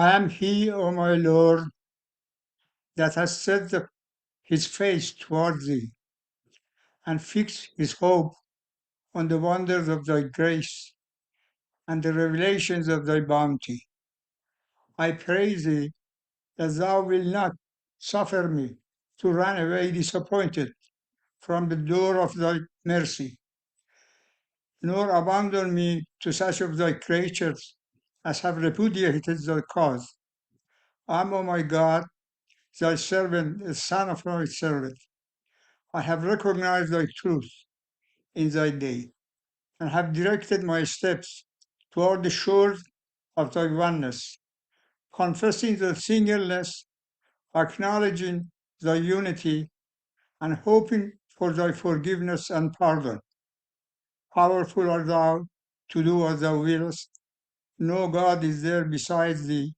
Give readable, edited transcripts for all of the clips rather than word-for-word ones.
I am he, O my Lord, that has set his face toward thee, and fixed his hope on the wonders of thy grace and the revelations of thy bounty. I pray thee that thou wilt not suffer me to run away disappointed from the door of thy mercy, nor abandon me to such of thy creatures as have repudiated thy cause. I am, O my God, thy servant, the son of thy servant. I have recognized thy truth in thy day, and have directed my steps toward the shores of thy oneness, confessing thy singleness, acknowledging thy unity, and hoping for thy forgiveness and pardon. Powerful art thou to do as thou willest. No God is there besides thee,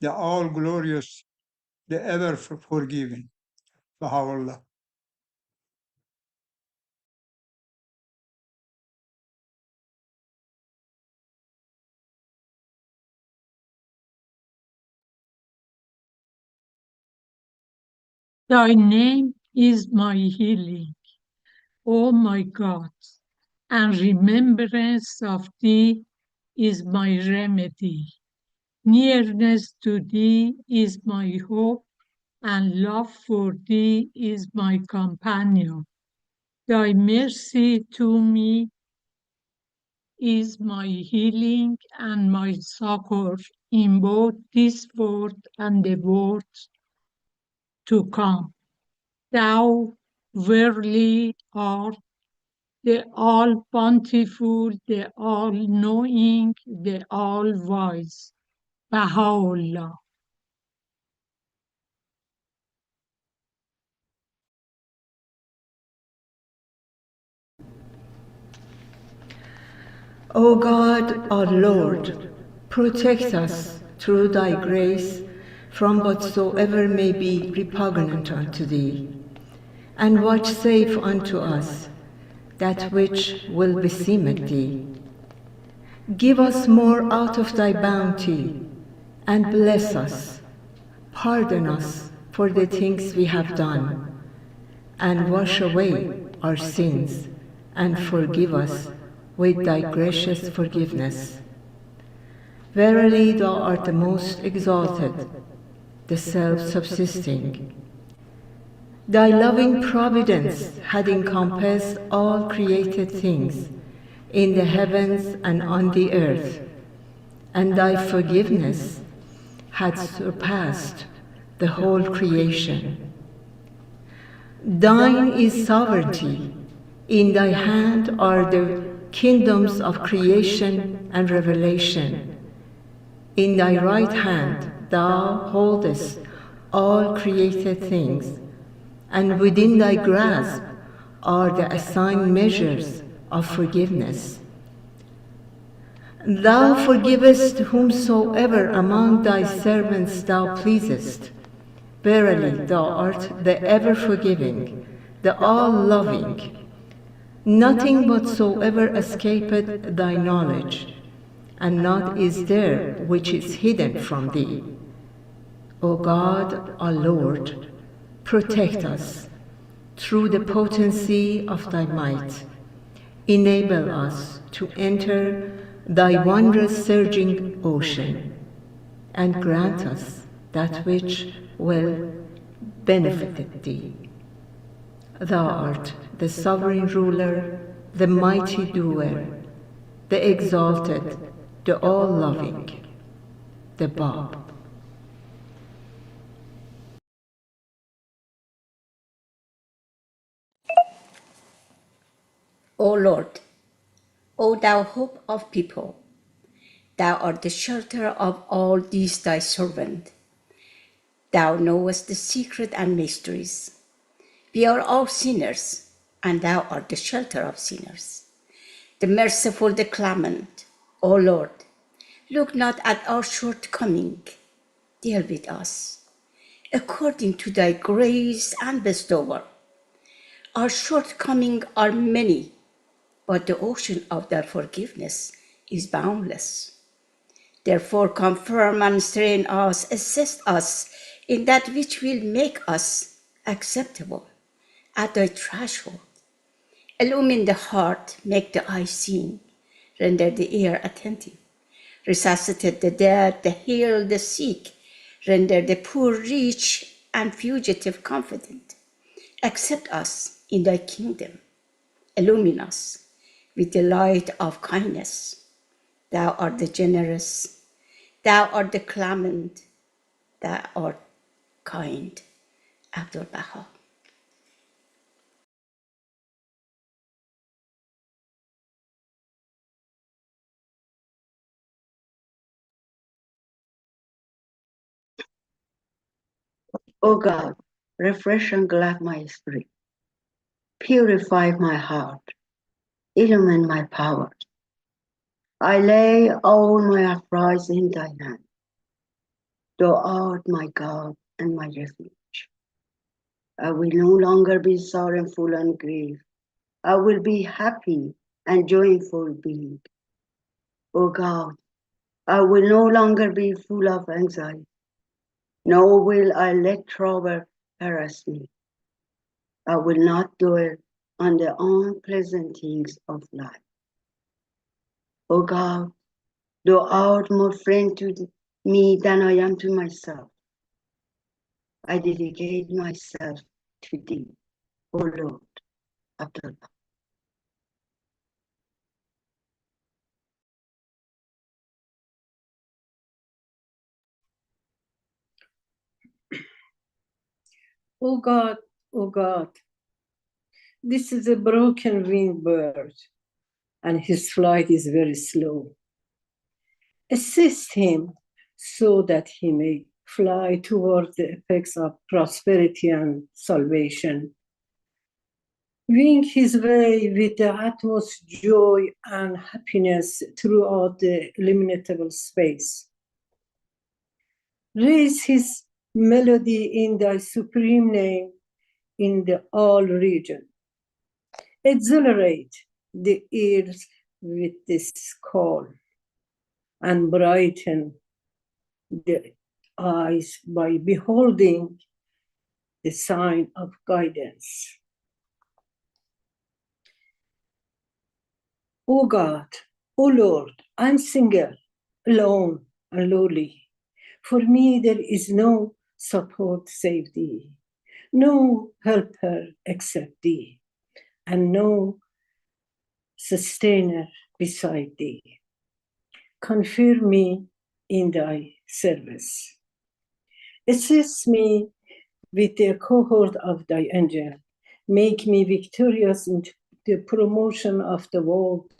the all-glorious, the ever-forgiving. Baha'u'llah. Thy name is my healing, O my God, and remembrance of thee is my remedy. Nearness to thee is my hope, and love for thee is my companion. Thy mercy to me is my healing and my succor in both this world and the world to come. Thou verily art the all-bountiful, the all-knowing, the all-wise. Baha'u'llah. O God, our Lord, protect us through thy grace from whatsoever may be repugnant unto thee, and vouchsafe unto us that which will beseem thee. Give us more out of thy bounty, and bless us. Pardon us for the things we have done, and wash away our sins, and forgive us with thy gracious forgiveness. Verily thou art the most exalted, the self-subsisting. Thy loving providence had encompassed all created things in the heavens and on the earth, and thy forgiveness had surpassed the whole creation. Thine is sovereignty. In thy hand are the kingdoms of creation and revelation. In thy right hand thou holdest all created things, and within thy grasp are the assigned measures of forgiveness. Thou forgivest whomsoever among thy servants thou pleasest. Verily thou art the ever-forgiving, the all-loving. Nothing whatsoever escapeth thy knowledge, and naught is there which is hidden from thee. O God, our Lord, protect us through the potency of thy might. Enable us to enter thy wondrous surging ocean, and grant us that which will benefit thee. Thou art the sovereign ruler, the mighty doer, the exalted, the all-loving, the Bab. O Lord, O thou hope of people, thou art the shelter of all these thy servants. Thou knowest the secret and mysteries. We are all sinners, and thou art the shelter of sinners. The merciful, the clement, O Lord, look not at our shortcoming, deal with us, according to thy grace and bestowal. Our shortcomings are many, but the ocean of thy forgiveness is boundless. Therefore, confirm and strain us, assist us in that which will make us acceptable at thy threshold. Illumine the heart, make the eye seeing, render the ear attentive, resuscitate the dead, the heal the sick, render the poor rich and fugitive confident. Accept us in thy kingdom. Illumine us with the light of kindness. Thou art the generous, thou art the clement, thou art kind. Abdul Baha. O God, refresh and glad my spirit, purify my heart, illumine my powers. I lay all my affairs in thy hand. Thou art my God and my refuge. I will no longer be sorrowful and grieve. I will be happy and joyful being. O God, I will no longer be full of anxiety, nor will I let trouble harass me. I will not dwell on the unpleasant things of life. O God, thou art more friend to me than I am to myself. I dedicate myself to thee, O Lord. Abdullah. O God, O God, this is a broken winged bird, and his flight is very slow. Assist him so that he may fly toward the apex of prosperity and salvation. Wing his way with the utmost joy and happiness throughout the illimitable space. Raise his melody in thy supreme name in the all region. Exhilarate the ears with this call and brighten the eyes by beholding the sign of guidance. O God, O Lord, I'm single, alone, and lowly. For me, there is no support save thee, no helper except thee, and no sustainer beside thee. Confirm me in thy service. Assist me with the cohort of thy angel. Make me victorious in the promotion of the world,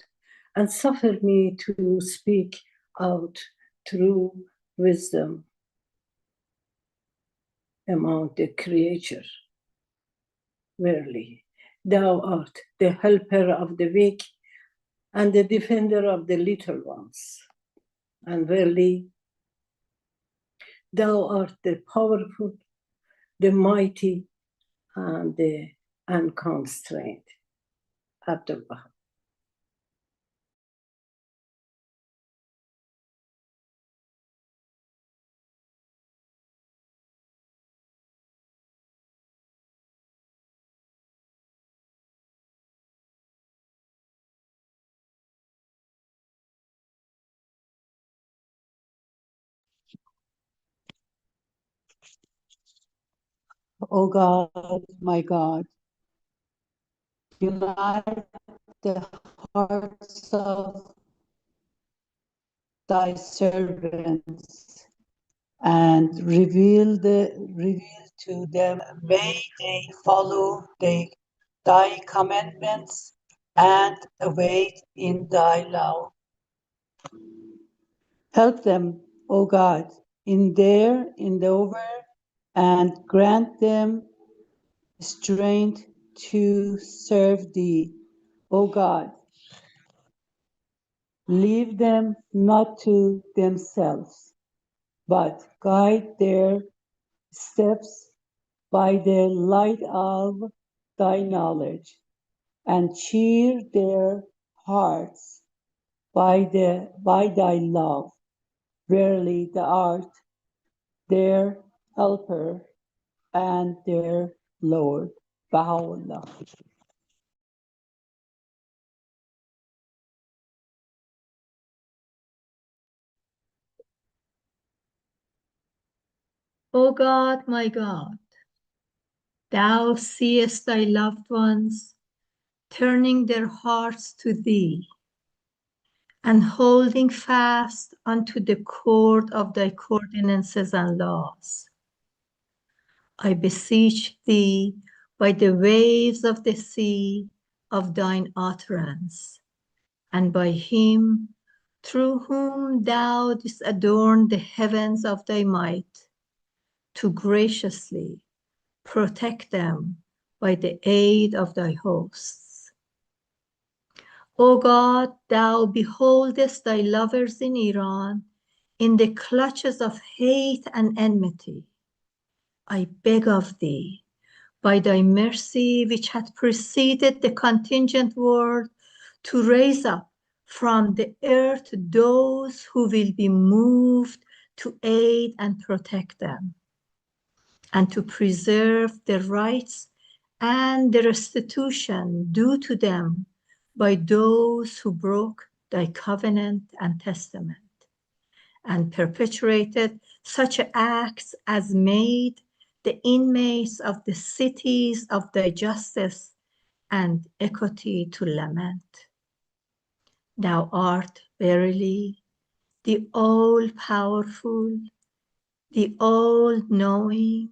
and suffer me to speak out true wisdom among the creature. Verily, thou art the helper of the weak and the defender of the little ones. And verily, thou art the powerful, the mighty, and the unconstrained. Abdullah. O God, my God, unite the hearts of thy servants and reveal to them way they follow thy commandments and await in thy law. Help them, O God, in their endeavor and grant them strength to serve thee, O God. Leave them not to themselves, but guide their steps by the light of thy knowledge, and cheer their hearts by thy love. Verily thou art their helper and their Lord. Baha'u'llah. O God, my God, thou seest thy loved ones turning their hearts to thee and holding fast unto the cord of thy ordinances and laws. I beseech thee by the waves of the sea of thine utterance, and by him through whom thou didst adorn the heavens of thy might, to graciously protect them by the aid of thy hosts. O God, thou beholdest thy lovers in Iran in the clutches of hate and enmity. I beg of thee, by thy mercy which hath preceded the contingent world, to raise up from the earth those who will be moved to aid and protect them, and to preserve the rights and the restitution due to them by those who broke thy covenant and testament, and perpetrated such acts as made the inmates of the cities of thy justice and equity to lament. Thou art verily the all-powerful, the all-knowing,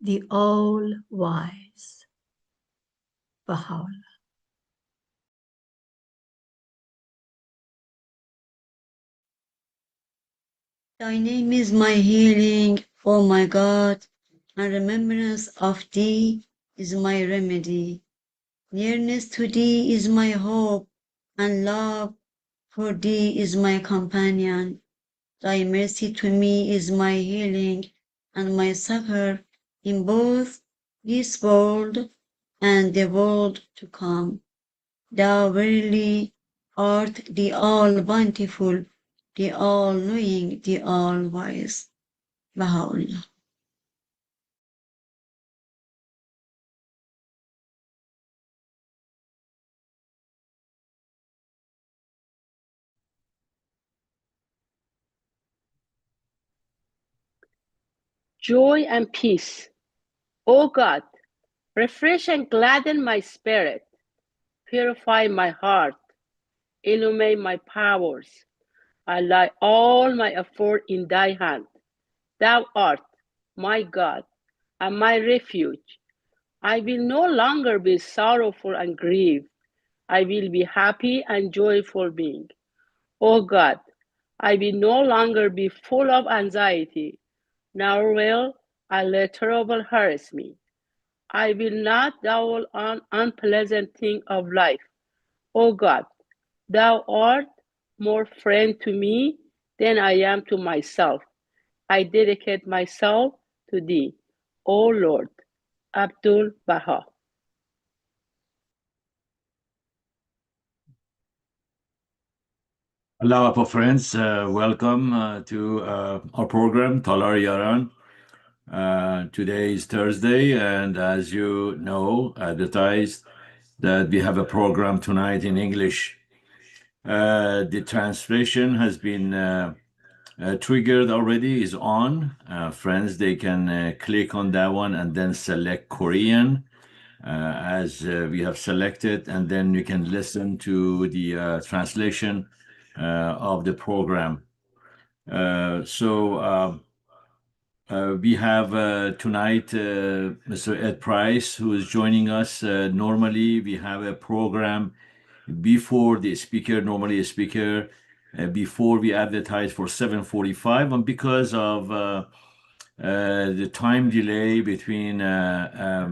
the all-wise. Baha'u'llah. Thy name is my healing, O my God, and remembrance of thee is my remedy. Nearness to thee is my hope, and love for thee is my companion. Thy mercy to me is my healing and my succor in both this world and the world to come. Thou verily art the all-bountiful, the all-knowing, the all-wise. Baha'u'llah. Joy and peace. O God, refresh and gladden my spirit, purify my heart, illuminate my powers. I lay all my effort in thy hand. Thou art my God and my refuge. I will no longer be sorrowful and grieve. I will be happy and joyful being. O God, I will no longer be full of anxiety, nor will a let trouble harass me. I will not dwell on unpleasant things of life. O God, thou art more friend to me than I am to myself. I dedicate myself to thee, O Lord. Abdul Baha. Hello, Apo friends. Welcome to our program, Talar Yaran. Today is Thursday, and as you know, advertised that we have a program tonight in English. The translation has been triggered already, is on. Friends, they can click on that one and then select Korean as we have selected, and then you can listen to the translation of the program. We have tonight Mr. Ed Price, who is joining us. Normally, we have a program before the speaker, normally a speaker, before we advertise for 7:45, and because of the time delay between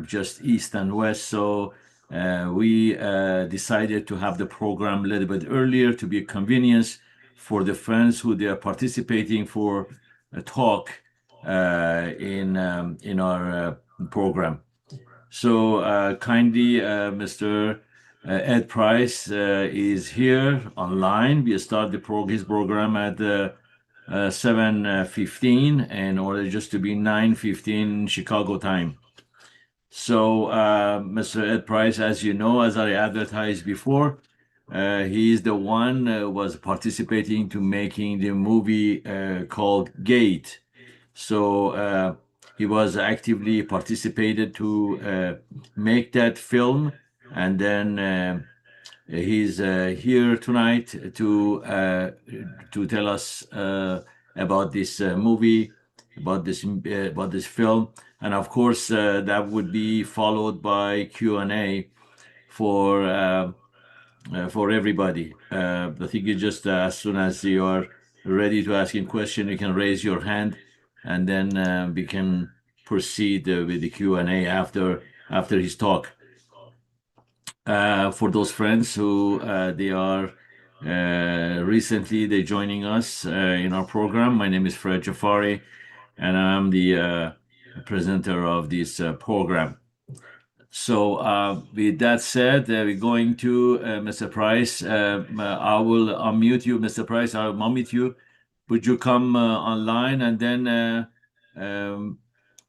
just East and West, so we decided to have the program a little bit earlier to be a convenience for the friends who they are participating for a talk in our program. So kindly, Mr. Ed Price is here online. We start his program at 7:15 in order just to be 9:15 Chicago time. So, Mr. Ed Price, as you know, as I advertised before, he is the one was participating to making the movie called Gate. So he was actively participated to make that film, and then he's here tonight to tell us about this movie, about this film, and of course that would be followed by Q&A for everybody. I think you just as soon as you are ready to ask him question, you can raise your hand, and then we can proceed with the Q&A after his talk. For those friends who they are recently they joining us in our program, my name is Fred Jafari, and I'm the presenter of this program. So with that said, we're going to Mr. Price. I will unmute you, Mr. Price. I'll unmute you. Would you come online and then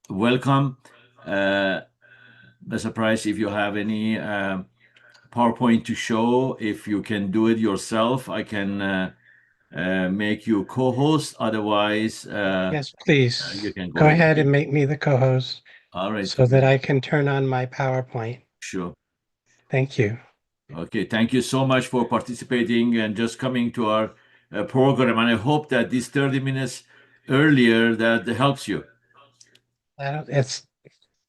welcome, Mr. Price, if you have any PowerPoint to show, if you can do it yourself, I can make you co-host. Otherwise, Yes, please. you can go Go ahead. ahead and make me the co-host All right. so that I can turn on my PowerPoint. Sure. Thank you. Okay, thank you so much for participating and just coming to our program. And I hope that this 30 minutes earlier that helps you. It's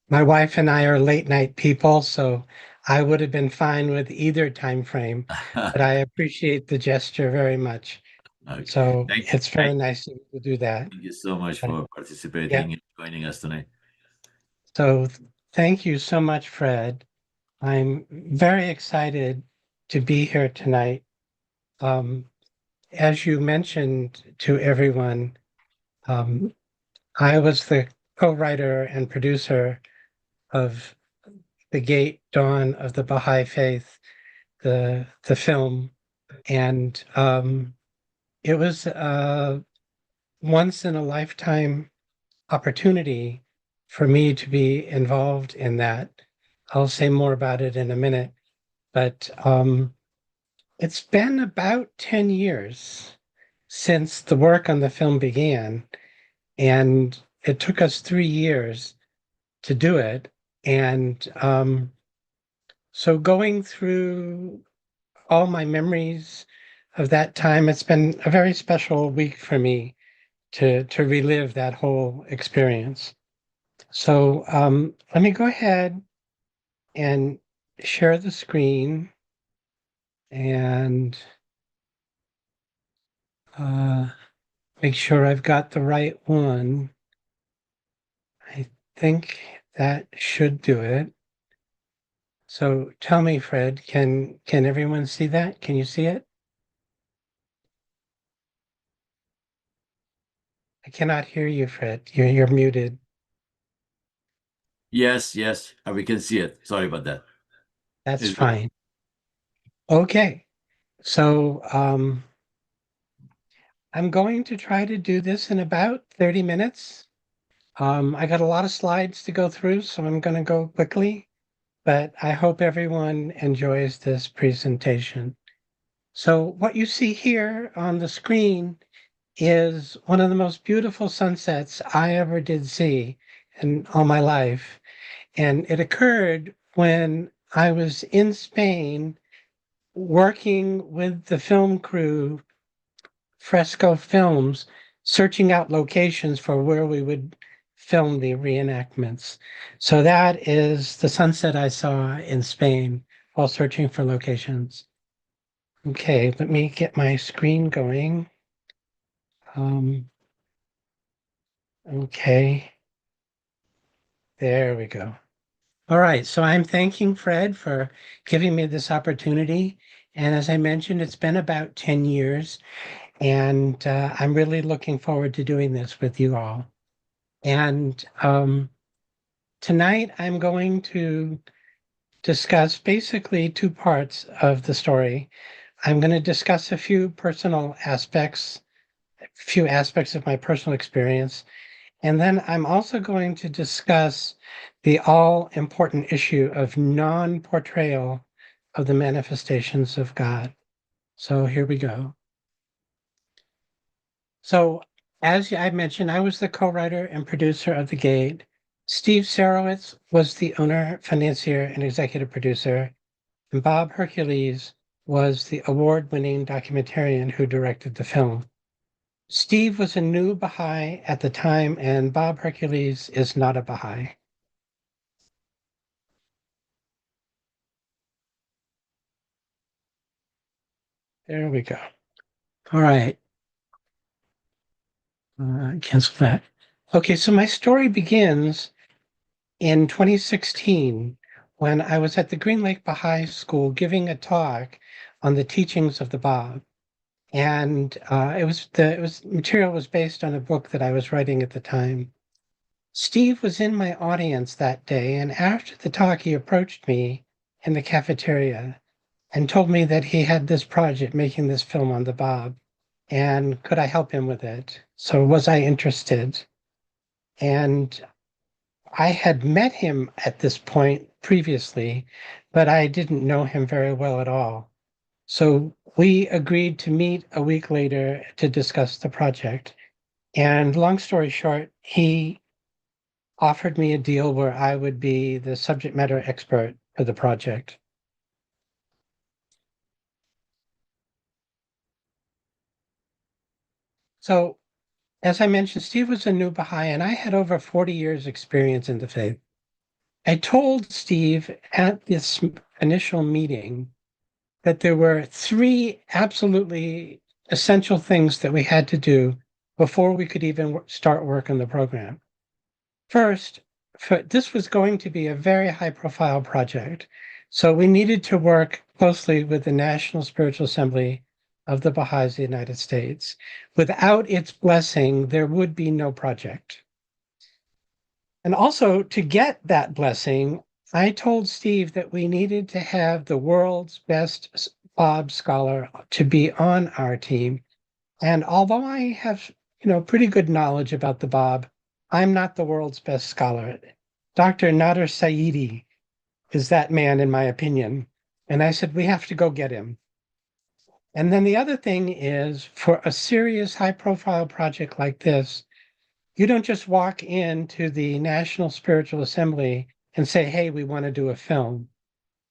my wife and I are late night people, so I would have been fine with either time frame, but I appreciate the gesture very much. Okay. So Thank it's very nice of you to do that. you so much for participating Yeah. and joining us tonight. So thank you so much, Fred. I'm very excited to be here tonight. As you mentioned to everyone, I was the co-writer and producer of The Gate Dawn of the Baha'i Faith, the film, and it was a once in a lifetime opportunity for me to be involved in that. I'll say more about it in a minute, but it's been about 10 years since the work on the film began, and it took us 3 years to do it. And so going through all my memories of that time, it's been a very special week for me to relive that whole experience. So let me go ahead and share the screen and make sure I've got the right one. I think that should do it. So tell me, Fred, can everyone see that? Can you see it? I cannot hear you, Fred. You're muted. Yes, we can see it. Sorry about that. That's fine. Okay. So I'm going to try to do this in about 30 minutes. I got a lot of slides to go through, so I'm going to go quickly, but I hope everyone enjoys this presentation. So what you see here on the screen is one of the most beautiful sunsets I ever did see in all my life. And it occurred when I was in Spain working with the film crew, Fresco Films, searching out locations for where we would film the reenactments. So that is the sunset I saw in Spain while searching for locations. Okay, let me get my screen going. Okay, there we go. All right, so I'm thanking Fred for giving me this opportunity. And as I mentioned, it's been about 10 years, and I'm really looking forward to doing this with you all. And tonight I'm going to discuss basically two parts of the story. I'm going to discuss a few personal aspects few aspects of my personal experience. And then I'm also going to discuss the all-important issue of non-portrayal of the manifestations of God. So here we go. So as I mentioned, I was the co-writer and producer of The Gate. Steve Sarowitz was the owner, financier, and executive producer. And Bob Hercules was the award-winning documentarian who directed the film. Steve was a new Baha'i at the time, and Bob Hercules is not a Baha'i. There we go. All right. Cancel that. Okay, so my story begins in 2016 when I was at the Green Lake Baha'i School giving a talk on the teachings of the Bab. And material was based on a book that I was writing at the time. Steve was in my audience that day, and after the talk, he approached me in the cafeteria and told me that he had this project making this film on the Bab, and could I help him with it? So was I interested? And I had met him at this point previously, but I didn't know him very well at all. So we agreed to meet a week later to discuss the project. And long story short, he offered me a deal where I would be the subject matter expert for the project. So, as I mentioned, Steve was a new Baha'i, and I had over 40 years experience in the faith. I told Steve at this initial meeting that there were three absolutely essential things that we had to do before we could even start work on the program. First, this was going to be a very high profile project. So we needed to work closely with the National Spiritual Assembly of the Baha'is of the United States. Without its blessing, there would be no project. And also to get that blessing, I told Steve that we needed to have the world's best Bob scholar to be on our team. And although I have, pretty good knowledge about the Bob, I'm not the world's best scholar. Dr. Nader Saidi is that man, in my opinion. And I said, we have to go get him. And then the other thing is, for a serious high profile project like this, you don't just walk into the National Spiritual Assembly and say, hey, we want to do a film.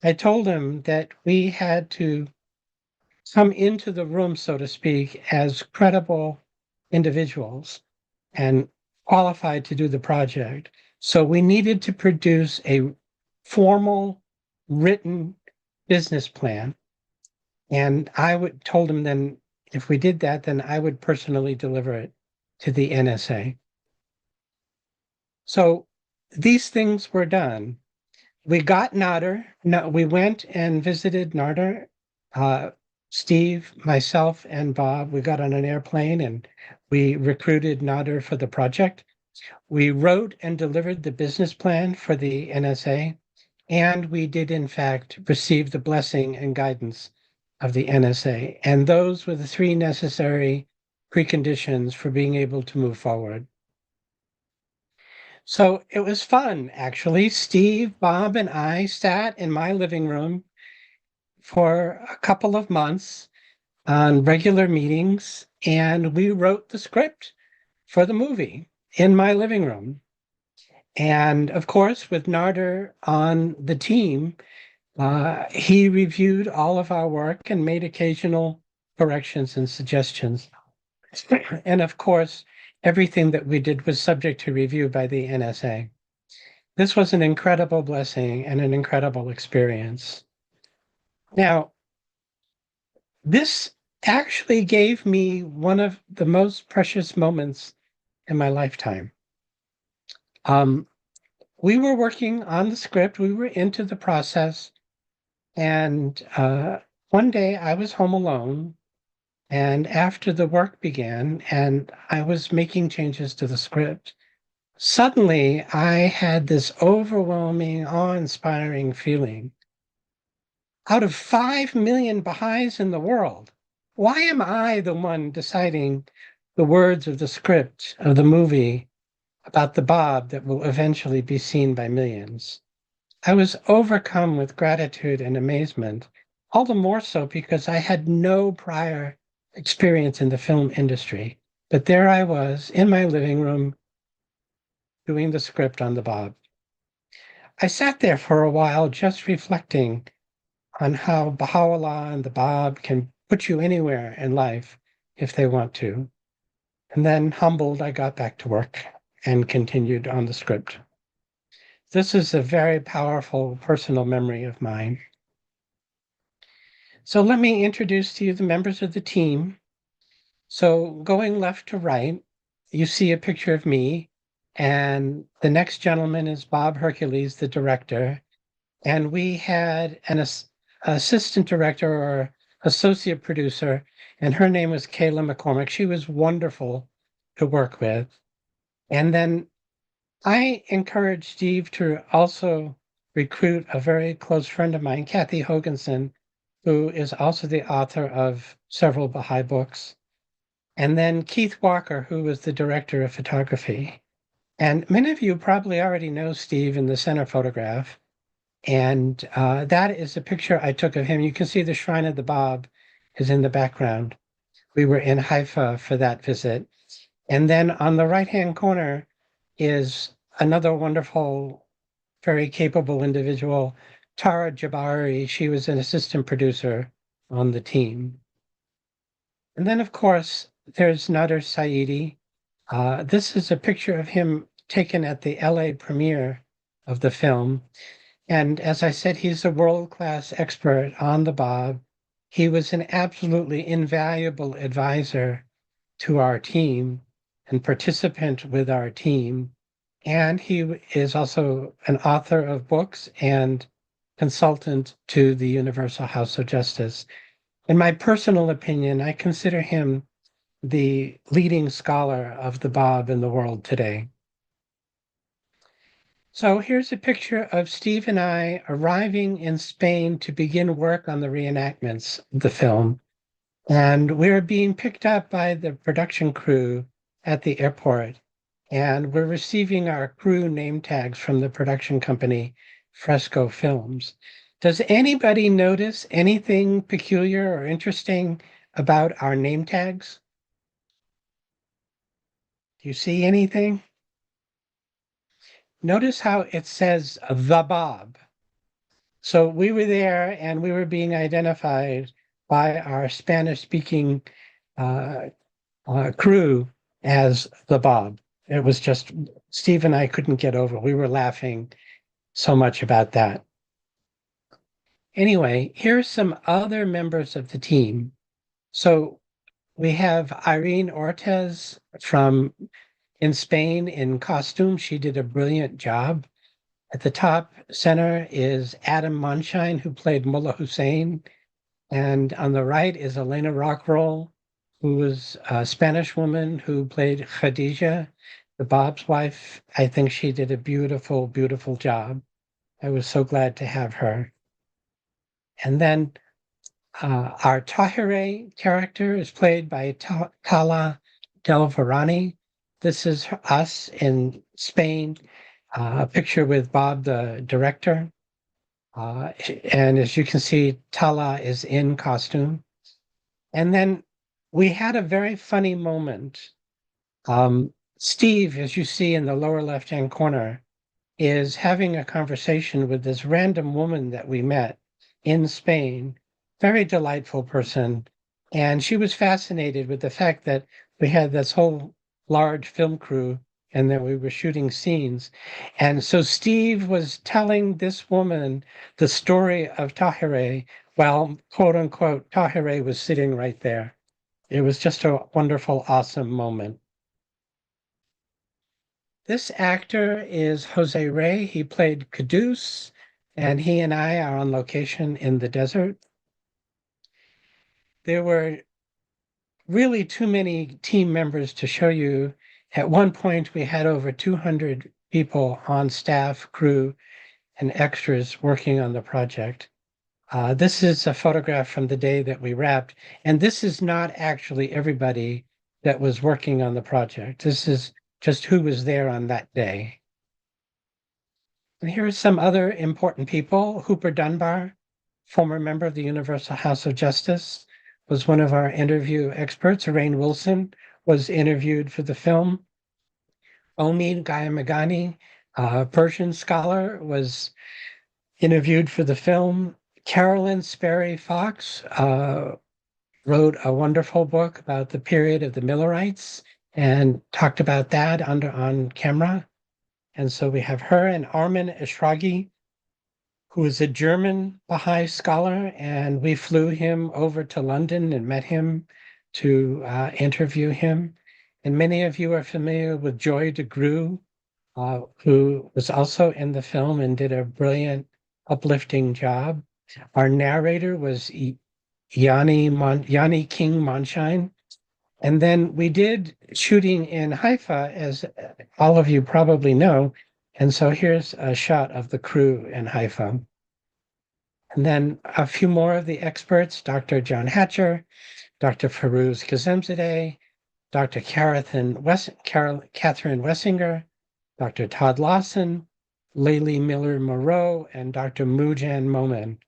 I told him that we had to come into the room, so to speak, as credible individuals and qualified to do the project. So we needed to produce a formal written business plan. And told him then if we did that, then I would personally deliver it to the NSA. So these things were done. We got Nader. No, we went and visited Nader. Steve, myself, and Bob, we got on an airplane and we recruited Nader for the project. We wrote and delivered the business plan for the NSA, and we did, in fact, receive the blessing and guidance of the NSA. And those were the three necessary preconditions for being able to move forward. So it was fun, actually. Steve, Bob, and I sat in my living room for a couple of months on regular meetings, and we wrote the script for the movie in my living room. And of course, with Narder on the team, he reviewed all of our work and made occasional corrections and suggestions. And of course, everything that we did was subject to review by the NSA. This was an incredible blessing and an incredible experience. Now, this actually gave me one of the most precious moments in my lifetime. We were working on the script, we were into the process, and one day I was home alone, and after the work began and I was making changes to the script, suddenly I had this overwhelming, awe-inspiring feeling. Out of 5 million Baha'is in the world, why am I the one deciding the words of the script of the movie about the Bob that will eventually be seen by millions. I was overcome with gratitude and amazement, all the more so because I had no prior experience in the film industry. But there I was in my living room doing the script on the Bob. I sat there for a while just reflecting on how Baha'u'llah and the Bob can put you anywhere in life if they want to. And then, humbled, I got back to work and continued on the script. This is a very powerful personal memory of mine. So let me introduce to you the members of the team. So going left to right, you see a picture of me, and the next gentleman is Bob Hercules, the director. And we had an assistant director or associate producer, and her name was Kayla McCormick. She was wonderful to work with. And then I encouraged Steve to also recruit a very close friend of mine, Kathy Hoganson, who is also the author of several Baha'i books. And then Keith Walker, who was the director of photography. And many of you probably already know Steve in the center photograph. And that is a picture I took of him. You can see the Shrine of the Bob is in the background. We were in Haifa for that visit. And then on the right-hand corner is another wonderful, very capable individual, Tara Jabari. She was an assistant producer on the team. And then, of course, there's Nader Saidi. This is a picture of him taken at the LA premiere of the film. And as I said, he's a world-class expert on the Bob. He was an absolutely invaluable advisor to our team and participant with our team. And he is also an author of books and consultant to the Universal House of Justice. In my personal opinion, I consider him the leading scholar of the Bob in the world today. So here's a picture of Steve and I arriving in Spain to begin work on the reenactments of the film. And we're being picked up by the production crew at the airport. And we're receiving our crew name tags from the production company, Fresco Films. Does anybody notice anything peculiar or interesting about our name tags? Do you see anything? Notice how it says the Bob. So we were there and we were being identified by our Spanish-speaking crew as the Bob. It was just, Steve and I couldn't get over. We were laughing so much about that. Anyway, here's some other members of the team. So we have Irene Ortez from in Spain in costume. She did a brilliant job. At the top center is Adam Monshine, who played Mullah Hussein. And on the right is Elena Rockroll, who was a Spanish woman who played Khadija, the Bob's wife. I think she did a beautiful, beautiful job. I was so glad to have her. And then our Tahire character is played by Tala Del Varani. This is us in Spain, a picture with Bob, the director. And as you can see, Tala is in costume. And then we had a very funny moment. Steve, as you see in the lower left-hand corner, is having a conversation with this random woman that we met in Spain, very delightful person. And she was fascinated with the fact that we had this whole large film crew and that we were shooting scenes. And so Steve was telling this woman the story of Tahirih while, quote unquote, Tahirih was sitting right there. It was just a wonderful, awesome moment. This actor is Jose Rey. He played Caduce, and he and I are on location in the desert. There were really too many team members to show you. At one point, we had over 200 people on staff, crew, and extras working on the project. This is a photograph from the day that we wrapped, and this is not actually everybody that was working on the project. This is just who was there on that day. And here are some other important people. Hooper Dunbar, former member of the Universal House of Justice, was one of our interview experts. Rainn Wilson was interviewed for the film. Omid Gayamagani, a Persian scholar, was interviewed for the film. Carolyn Sperry Fox wrote a wonderful book about the period of the Millerites and talked about that on camera. And so we have her, and Armin Eshraghi, who is a German Baha'i scholar, and we flew him over to London and met him to interview him. And many of you are familiar with Joy DeGruy, who was also in the film and did a brilliant, uplifting job. Our narrator was Yanni King Monshine. And then we did shooting in Haifa, as all of you probably know. And so here's a shot of the crew in Haifa. And then a few more of the experts: Dr. John Hatcher, Dr. Firuz Kazemzadeh, Dr. Catherine Wessinger, Dr. Todd Lawson, Layli Miller-Moreau, and Dr. Mujan Momin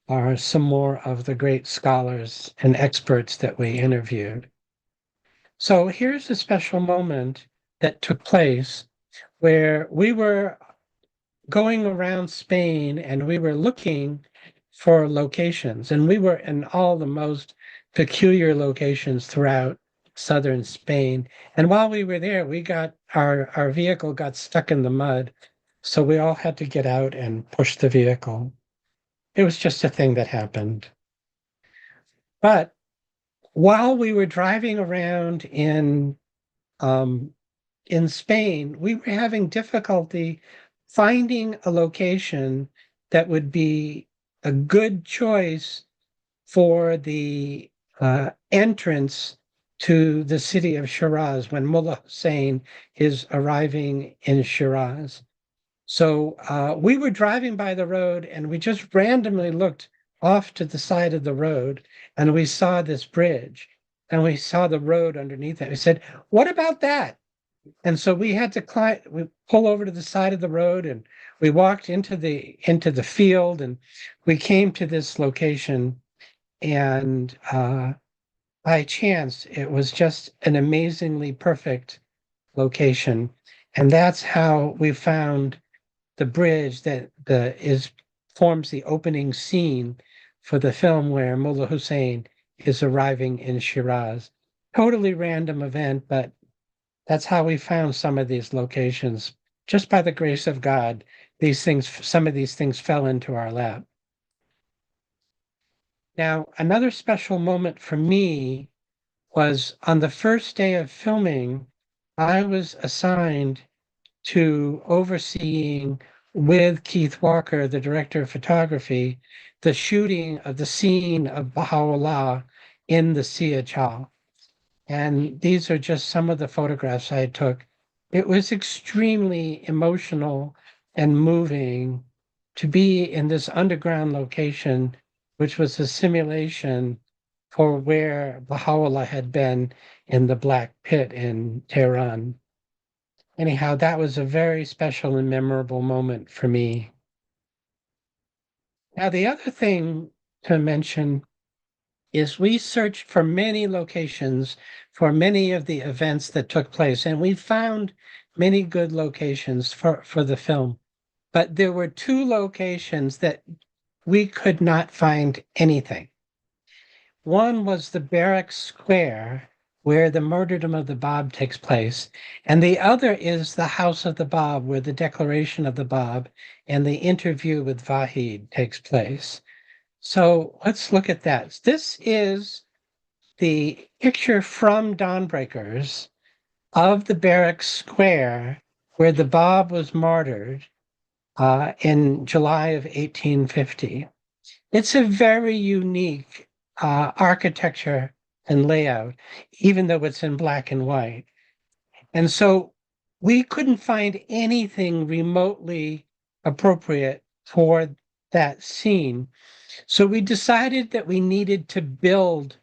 are some more of the great scholars and experts that we interviewed. So here's a special moment that took place where we were going around Spain and we were looking for locations, and we were in all the most peculiar locations throughout southern Spain. And while we were there, we got our vehicle got stuck in the mud, so we all had to get out and push the vehicle. It was just a thing that happened. But while we were driving around in Spain, we were having difficulty finding a location that would be a good choice for the entrance to the city of Shiraz when Mullah Hussein is arriving in Shiraz. So we were driving by the road and we just randomly looked off to the side of the road and we saw this bridge and we saw the road underneath it. We said, "What about that?" And so we had to we pull over to the side of the road and we walked into the field and we came to this location, and by chance it was just an amazingly perfect location. And that's how we found the bridge that forms the opening scene for the film where Mullah Hussein is arriving in Shiraz. Totally random event, but that's how we found some of these locations. Just by the grace of God, some of these things fell into our lap. Now, another special moment for me was on the first day of filming, I was assigned to overseeing with Keith Walker, the director of photography, the shooting of the scene of Baha'u'llah in the Siyah. And these are just some of the photographs I took. It was extremely emotional and moving to be in this underground location, which was a simulation for where Baha'u'llah had been in the Black Pit in Tehran. Anyhow, that was a very special and memorable moment for me. Now, the other thing to mention is we searched for many locations for many of the events that took place, and we found many good locations for the film. But there were two locations that we could not find anything. One was the Barrack Square, where the martyrdom of the Bab takes place, and the other is the House of the Bab, where the Declaration of the Bab and the interview with Vahid takes place. So let's look at that. This is the picture from Dawnbreakers of the Barrack Square where the Bab was martyred in July of 1850. It's a very unique architecture and layout, even though it's in black and white. And so we couldn't find anything remotely appropriate for that scene. So we decided that we needed to build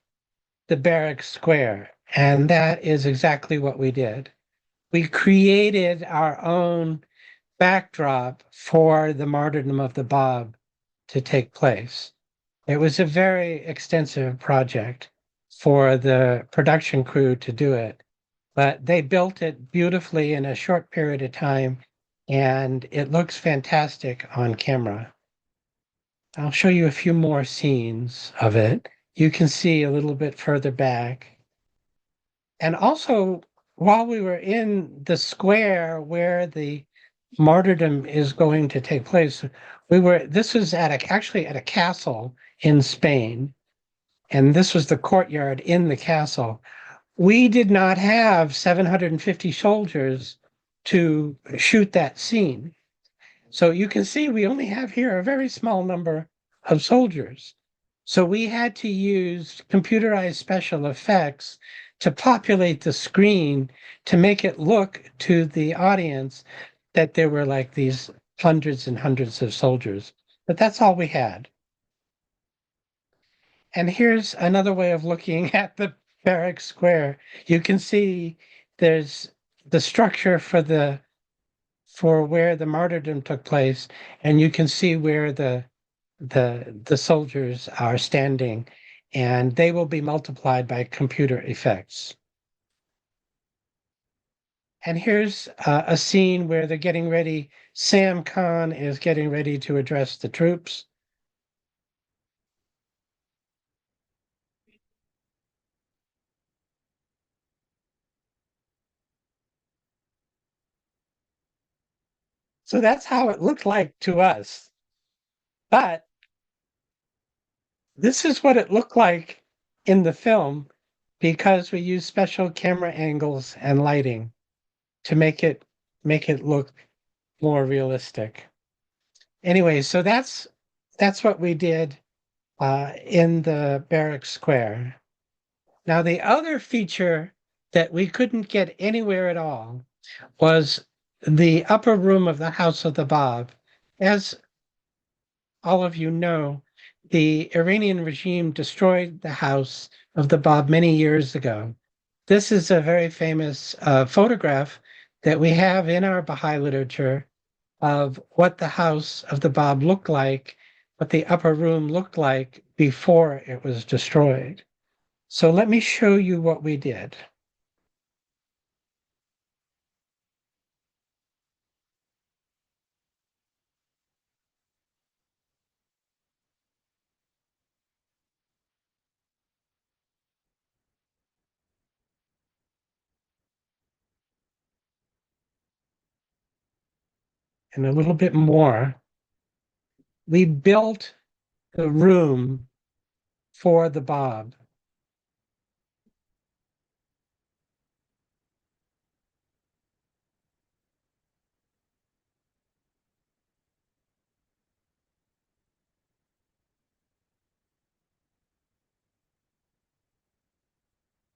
the Barrack Square. And that is exactly what we did. We created our own backdrop for the martyrdom of the Bab to take place. It was a very extensive project for the production crew to do it, but they built it beautifully in a short period of time, and it looks fantastic on camera. I'll show you a few more scenes of it. You can see a little bit further back. And also, while we were in the square where the martyrdom is going to take place, this was actually at a castle in Spain, and this was the courtyard in the castle. We did not have 750 soldiers to shoot that scene. So you can see we only have here a very small number of soldiers. So we had to use computerized special effects to populate the screen to make it look to the audience that there were like these hundreds and hundreds of soldiers. But that's all we had. And here's another way of looking at the barrack square. You can see there's the structure for where the martyrdom took place, and you can see where the soldiers are standing, and they will be multiplied by computer effects. And here's a scene where they're getting ready. Sam Khan is getting ready to address the troops. So that's how it looked like to us. But this is what it looked like in the film because we used special camera angles and lighting to make it look more realistic. Anyway, so that's what we did in the barrack square. Now, the other feature that we couldn't get anywhere at all was the upper room of the House of the Bab. As all of you know, the Iranian regime destroyed the House of the Bab many years ago. This is a very famous photograph that we have in our Baha'i literature of what the House of the Bab looked like, what the upper room looked like before it was destroyed. So let me show you what we did. And a little bit more. We built the room for the Bab.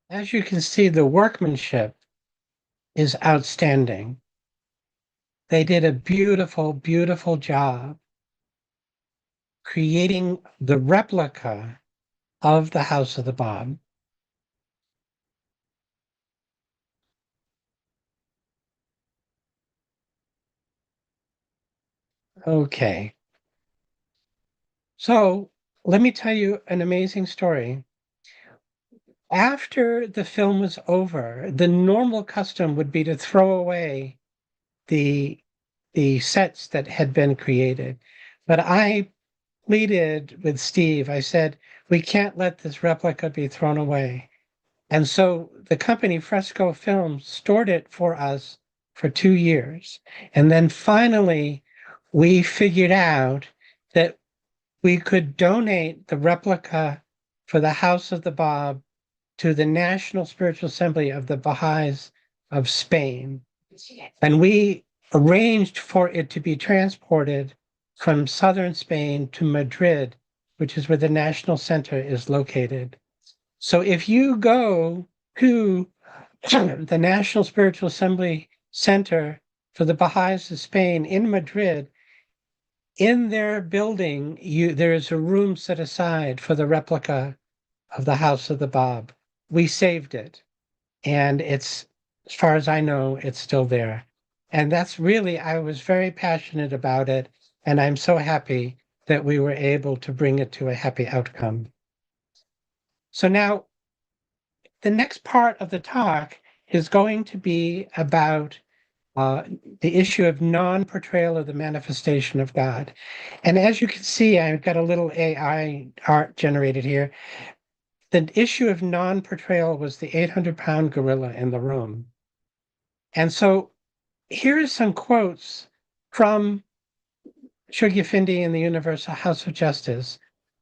As you can see, the workmanship is outstanding. They did a beautiful, beautiful job creating the replica of the House of the Bab. Okay. So let me tell you an amazing story. After the film was over, the normal custom would be to throw away the sets that had been created. But I pleaded with Steve. I said, we can't let this replica be thrown away. And so the company Fresco Films stored it for us for 2 years. And then finally, we figured out that we could donate the replica for the House of the Bab to the National Spiritual Assembly of the Baha'is of Spain. And we arranged for it to be transported from southern Spain to Madrid, which is where the National Center is located. So if you go to the National Spiritual Assembly Center for the Baha'is of Spain in Madrid, in their building, there is a room set aside for the replica of the House of the Bab. We saved it. and it's, as far as I know, it's still there. And that's really, I was very passionate about it, and I'm so happy that we were able to bring it to a happy outcome. So now, the next part of the talk is going to be about the issue of non-portrayal of the manifestation of God. And as you can see, I've got a little AI art generated here. The issue of non-portrayal was the 800-pound gorilla in the room. And so here are some quotes from Shugya Findi and the Universal House of Justice,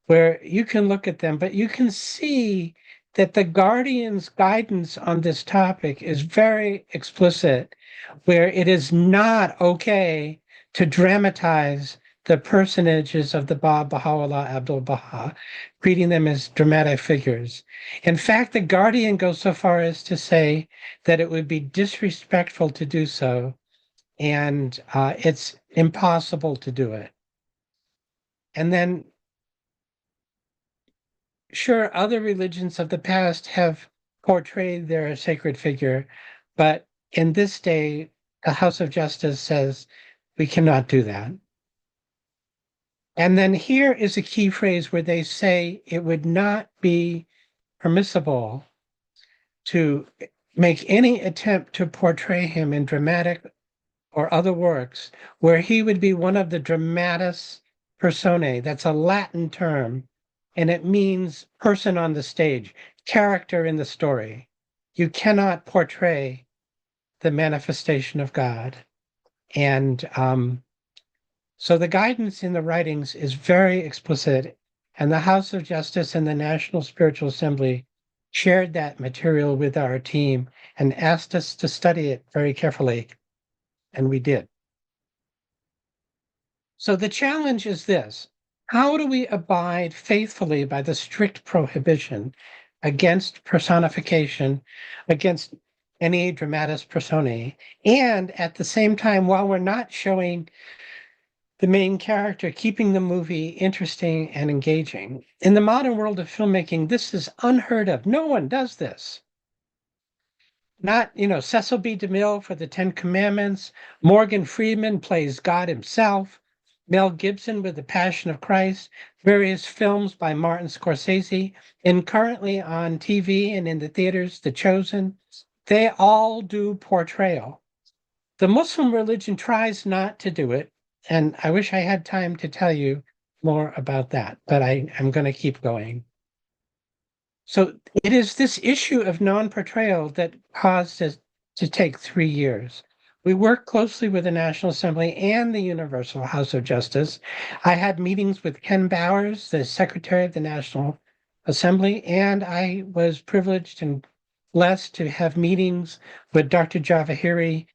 where you can look at them, but you can see that the Guardian's guidance on this topic is very explicit, where it is not okay to dramatize the personages of the Bab Baha'u'llah Abdul Baha, treating them as dramatic figures. In fact, the Guardian goes so far as to say that it would be disrespectful to do so, and it's impossible to do it. And then, sure, other religions of the past have portrayed their sacred figure, but in this day, the House of Justice says we cannot do that. And then here is a key phrase where they say it would not be permissible to make any attempt to portray him in dramatic or other works where he would be one of the dramatis personae. That's a Latin term, and it means person on the stage, character in the story. You cannot portray the manifestation of God. And so the guidance in the writings is very explicit, and the House of Justice and the National Spiritual Assembly shared that material with our team and asked us to study it very carefully, and we did. So the challenge is this: how do we abide faithfully by the strict prohibition against personification, against any dramatis personae, and at the same time, while we're not showing the main character, keeping the movie interesting and engaging? In the modern world of filmmaking, this is unheard of. No one does this. Not, Cecil B. DeMille for the Ten Commandments. Morgan Freeman plays God himself. Mel Gibson with The Passion of Christ. Various films by Martin Scorsese. And currently on TV and in the theaters, The Chosen. They all do portrayal. The Muslim religion tries not to do it. And I wish I had time to tell you more about that, but I'm going to keep going. So it is this issue of non-portrayal that caused us to take 3 years. We worked closely with the National Assembly and the Universal House of Justice. I had meetings with Ken Bowers, the Secretary of the National Assembly, and I was privileged and blessed to have meetings with Dr. Javahiri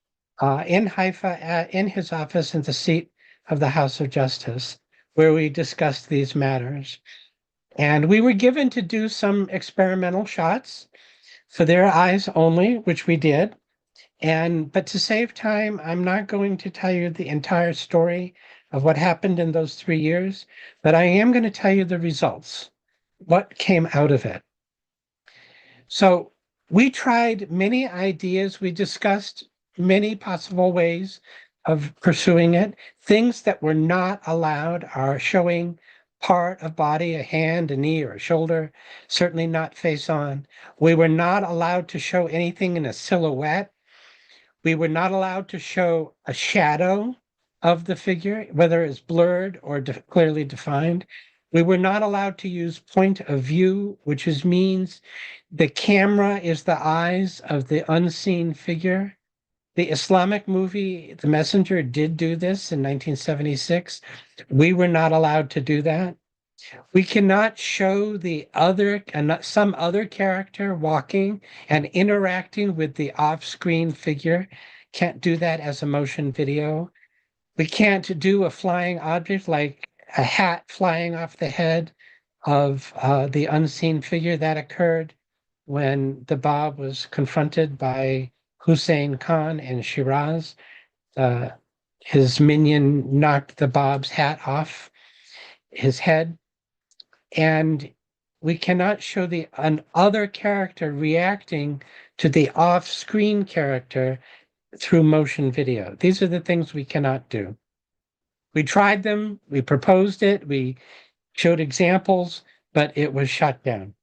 in Haifa in his office in the seat of the House of Justice, where we discussed these matters. And we were given to do some experimental shots for their eyes only, which we did. But to save time, I'm not going to tell you the entire story of what happened in those 3 years, but I am going to tell you the results, what came out of it. So we tried many ideas. We discussed many possible ways of pursuing it. Things that were not allowed are showing part of body, a hand, a knee, or a shoulder, certainly not face on. We were not allowed to show anything in a silhouette. We were not allowed to show a shadow of the figure, whether it's blurred or clearly defined. We were not allowed to use point of view, which means the camera is the eyes of the unseen figure. The Islamic movie, The Messenger, did do this in 1976. We were not allowed to do that. We cannot show some other character walking and interacting with the off-screen figure. Can't do that as a motion video. We can't do a flying object like a hat flying off the head of the unseen figure. That occurred when the Bab was confronted by Hussein Khan in Shiraz. His minion knocked the Bab's hat off his head. And we cannot show an other character reacting to the off-screen character through motion video. These are the things we cannot do. We tried them, we proposed it, we showed examples, but it was shut down.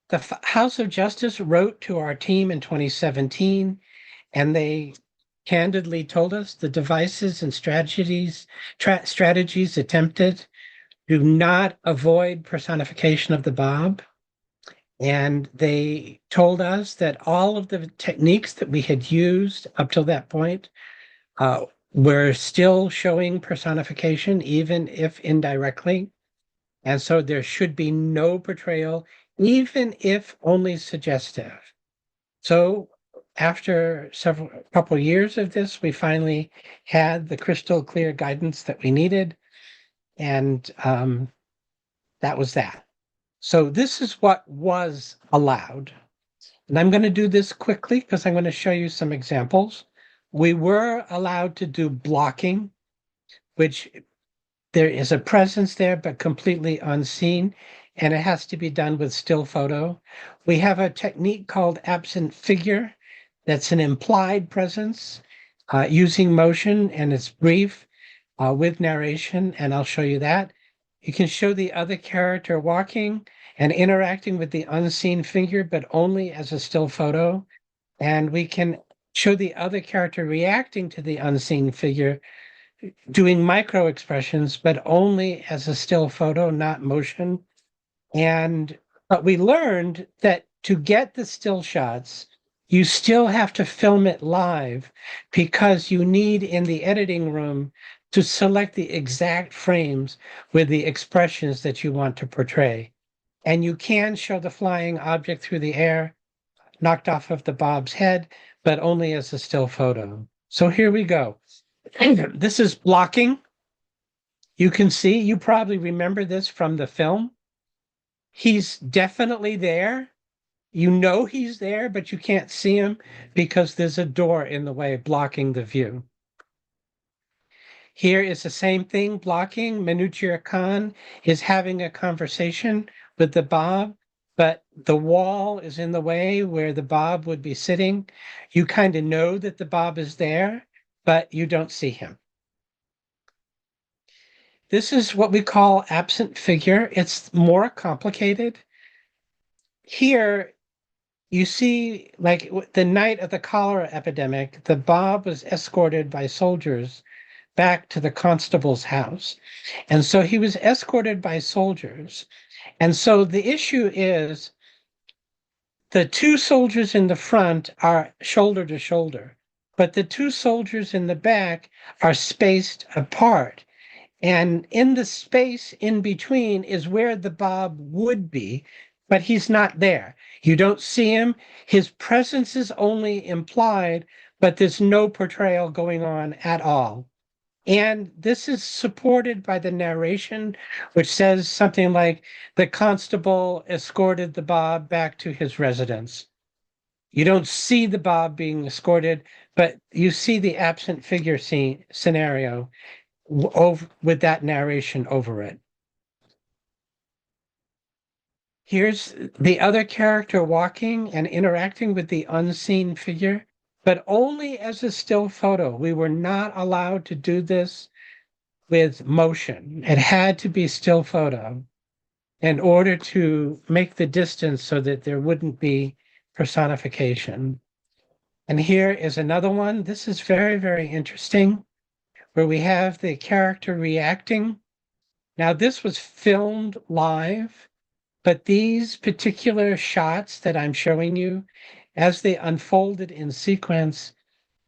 The House of Justice wrote to our team in 2017, and they candidly told us the devices and strategies attempted do not avoid personification of the Bob. And they told us that all of the techniques that we had used up till that point were still showing personification, even if indirectly. And so there should be no portrayal, even if only suggestive. So after a couple of years of this, we finally had the crystal clear guidance that we needed. And that was that. So this is what was allowed. And I'm going to do this quickly because I'm going to show you some examples. We were allowed to do blocking, which there is a presence there, but completely unseen, and it has to be done with still photo. We have a technique called absent figure. That's an implied presence using motion, and it's brief with narration, and I'll show you that. You can show the other character walking and interacting with the unseen figure, but only as a still photo. And we can show the other character reacting to the unseen figure, doing micro expressions, but only as a still photo, not motion. But we learned that to get the still shots, you still have to film it live because you need in the editing room to select the exact frames with the expressions that you want to portray. And you can show the flying object through the air, knocked off of the Bob's head, but only as a still photo. So here we go. This is blocking. You can see, you probably remember this from the film. He's definitely there. You know he's there, but you can't see him because there's a door in the way blocking the view. Here is the same thing, blocking. Manuchir Khan is having a conversation with the Bob, but the wall is in the way where the Bob would be sitting. You kind of know that the Bob is there, but you don't see him. This is what we call absent figure. It's more complicated. Here, you see, like the night of the cholera epidemic, the Bob was escorted by soldiers back to the constable's house. And so he was escorted by soldiers. And so the issue is the two soldiers in the front are shoulder to shoulder, but the two soldiers in the back are spaced apart. And in the space in between is where the Bob would be, but he's not there. You don't see him. His presence is only implied, but there's no portrayal going on at all. And this is supported by the narration, which says something like the constable escorted the Bob back to his residence. You don't see the Bob being escorted, but you see the absent figure scene scenario with that narration over it. Here's the other character walking and interacting with the unseen figure, but only as a still photo. We were not allowed to do this with motion. It had to be still photo in order to make the distance so that there wouldn't be personification. And here is another one. This is very, very interesting, where we have the character reacting. Now, this was filmed live, but these particular shots that I'm showing you, as they unfolded in sequence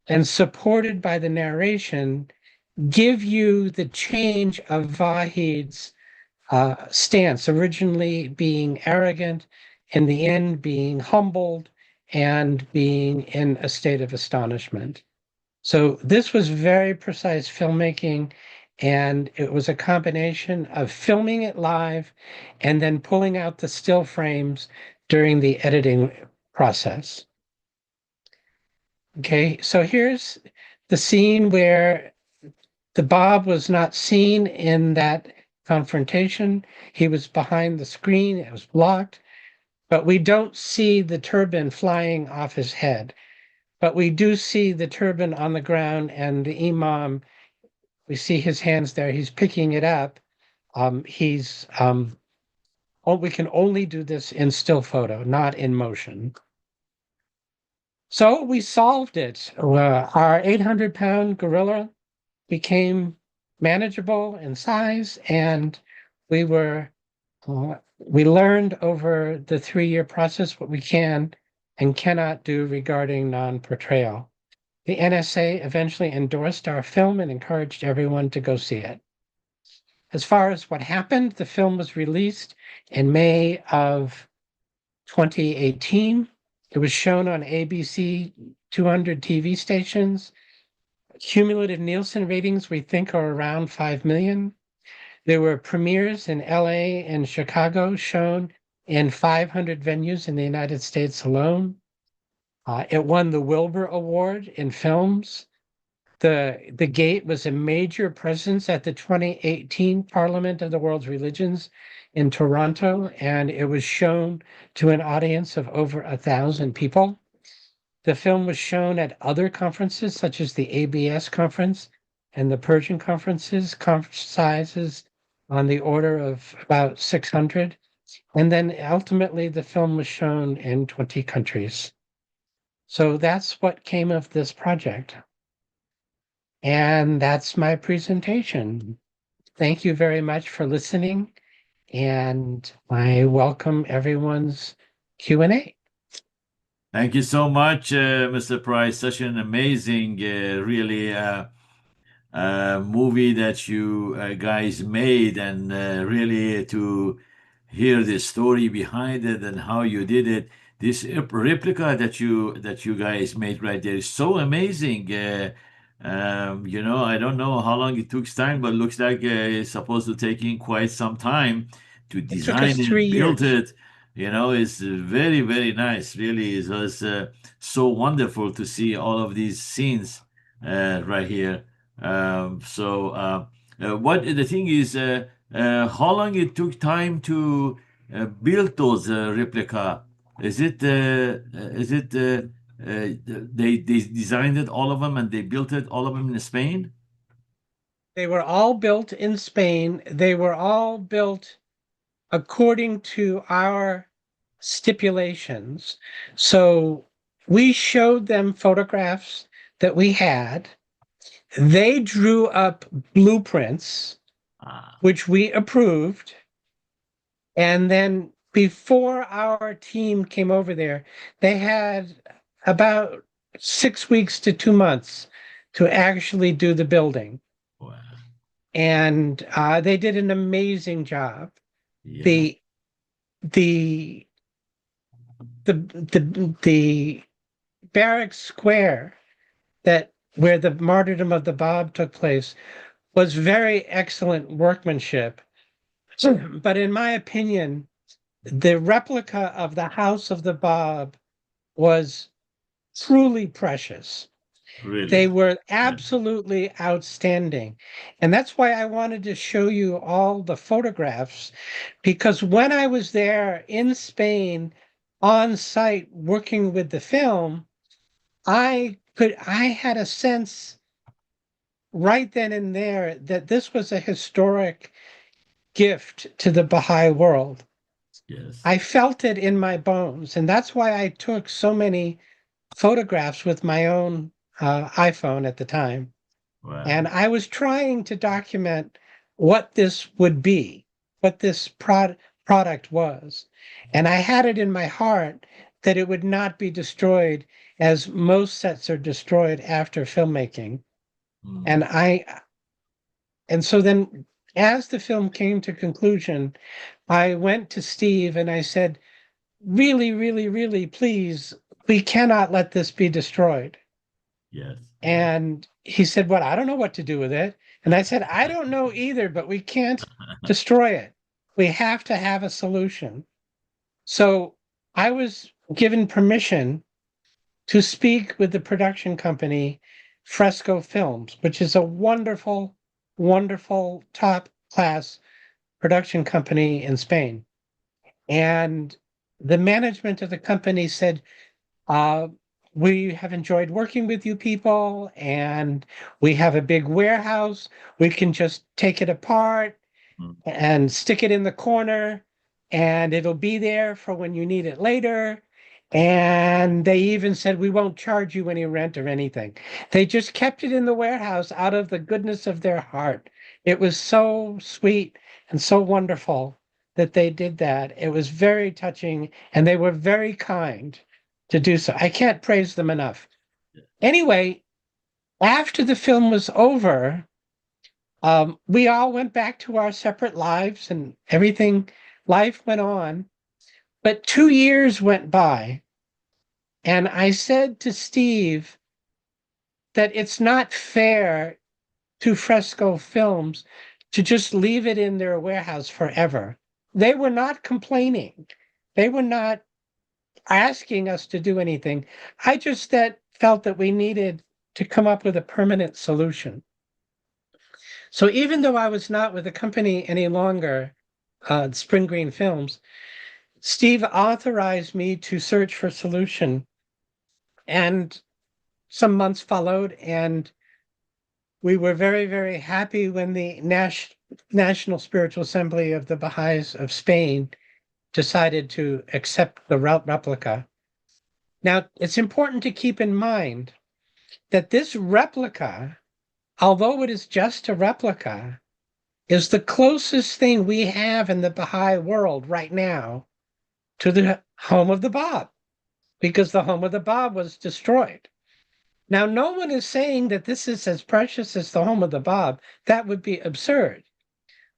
and supported by the narration, give you the change of Vahid's stance, originally being arrogant, in the end being humbled, and being in a state of astonishment. So this was very precise filmmaking, and it was a combination of filming it live and then pulling out the still frames during the editing process. Okay, so here's the scene where the Bob was not seen in that confrontation. He was behind the screen, it was blocked, but we don't see the turban flying off his head. But we do see the turban on the ground, and the imam, we see his hands there, he's picking it up. We can only do this in still photo, not in motion. So we solved it. Our 800-pound gorilla became manageable in size, and we learned over the 3-year process what we can and cannot do regarding non-portrayal. The NSA eventually endorsed our film and encouraged everyone to go see it. As far as what happened, the film was released in May of 2018. It was shown on ABC 200 TV stations. Cumulative Nielsen ratings, we think, are around 5 million. There were premieres in LA and Chicago shown in 500 venues in the United States alone. It won the Wilbur Award in films. The Gate was a major presence at the 2018 Parliament of the World's Religions in Toronto, and it was shown to an audience of over 1,000 people. The film was shown at other conferences, such as the ABS conference and the Persian conferences, conference sizes on the order of about 600. And then ultimately, the film was shown in 20 countries. So that's what came of this project. And that's my presentation. Thank you very much for listening, and I welcome everyone's Q&A. Thank you so much, Mr. Price. Such an amazing, really movie that you guys made, and really to hear the story behind it and how you did it. This replica that you guys made right there is so amazing. I don't know how long it took time, but looks like it's supposed to taking quite some time to It took us design 3 it, build years. it. It's very, very nice. Really, it was so wonderful to see all of these scenes right here. What the thing is, how long it took time to build those replica? They designed it, all of them, and they built it, all of them in Spain? They were all built in Spain. They were all built according to our stipulations. So we showed them photographs that we had. They drew up blueprints, which we approved. And then before our team came over there, they had about 6 weeks to 2 months to actually do the building. Wow. And they did an amazing job. Yeah. The barrack square where the martyrdom of the Bob took place was very excellent workmanship. But in my opinion, the replica of the House of the Bob was truly precious. Really? They were absolutely outstanding. And that's why I wanted to show you all the photographs, because when I was there in Spain on site working with the film, I had a sense right then and there that this was a historic gift to the Baha'i world. Yes. I felt it in my bones, and that's why I took so many photographs with my own iPhone at the time. Wow. And I was trying to document what this would be, what this product was. And I had it in my heart that it would not be destroyed, as most sets are destroyed after filmmaking. And so then as the film came to conclusion, I went to Steve and I said, really, really, really, please, we cannot let this be destroyed. Yes. And he said, well, I don't know what to do with it. And I said, I don't know either, but we can't destroy it. We have to have a solution. So I was given permission to speak with the production company Fresco Films, which is a wonderful, wonderful top class production company in Spain. And the management of the company said, uh, we have enjoyed working with you people, and we have a big warehouse. We can just take it apart and stick it in the corner, and it'll be there for when you need it later. And they even said, we won't charge you any rent or anything. They just kept it in the warehouse out of the goodness of their heart. It was so sweet and so wonderful that they did that. It was very touching, and they were very kind to do so. I can't praise them enough. Anyway, after the film was over, we all went back to our separate lives and everything, life went on. But 2 years went by, and I said to Steve that it's not fair to Fresco Films to just leave it in their warehouse forever. They were not complaining. They were not asking us to do anything. I just felt that we needed to come up with a permanent solution. So even though I was not with the company any longer, Spring Green Films, Steve authorized me to search for a solution. And some months followed, and we were very, very happy when the National Spiritual Assembly of the Baha'is of Spain decided to accept the replica. Now, it's important to keep in mind that this replica, although it is just a replica, is the closest thing we have in the Baha'i world right now to the home of the Bab, because the home of the Bab was destroyed. Now, no one is saying that this is as precious as the home of the Bab. That would be absurd.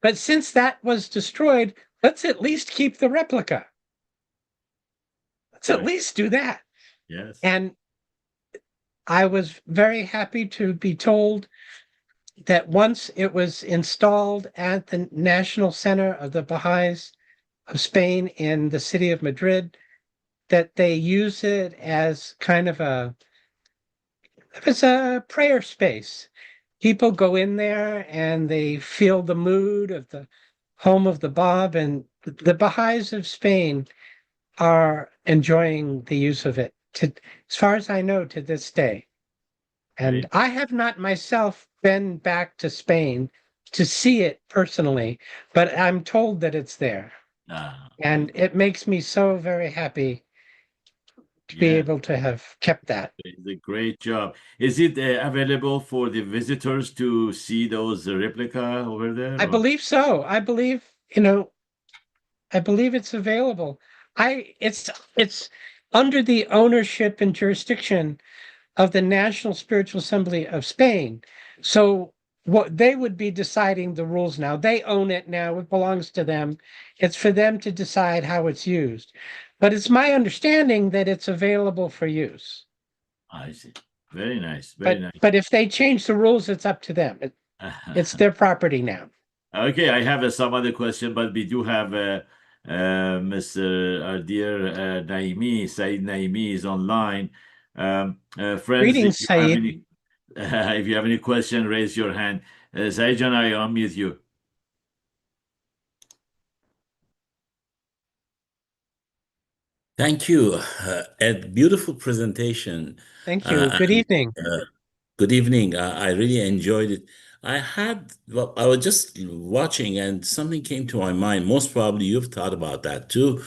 But since that was destroyed, let's at least keep the replica. Let's at least do that. Yes. And I was very happy to be told that once it was installed at the National Center of the Baha'is of Spain in the city of Madrid, that they use it as kind of it's a prayer space. People go in there and they feel the mood of the home of the Bab, and the Baha'is of Spain are enjoying the use of it, as far as I know, to this day. And Great. I have not myself been back to Spain to see it personally, but I'm told that it's there. And it makes me so very happy to be able to have kept that. It's a great job. Is it available for the visitors to see those replica over there? I believe so. I believe it's available. It's under the ownership and jurisdiction of the National Spiritual Assembly of Spain. So what they would be deciding the rules now. They own it now. It belongs to them. It's for them to decide how it's used. But it's my understanding that it's available for use. I see. Very nice. Very nice. But if they change the rules, it's up to them. It's their property now. Okay, I have some other question, but we do have Mr. our dear Naimi, Said Naimi is online. Friends, Greetings, Said. if you have any question, raise your hand. Said Jan, I unmute you. Thank you. Ed, beautiful presentation. Thank you. Good evening. Good evening. I really enjoyed it. I was just watching and something came to my mind. Most probably you've thought about that too.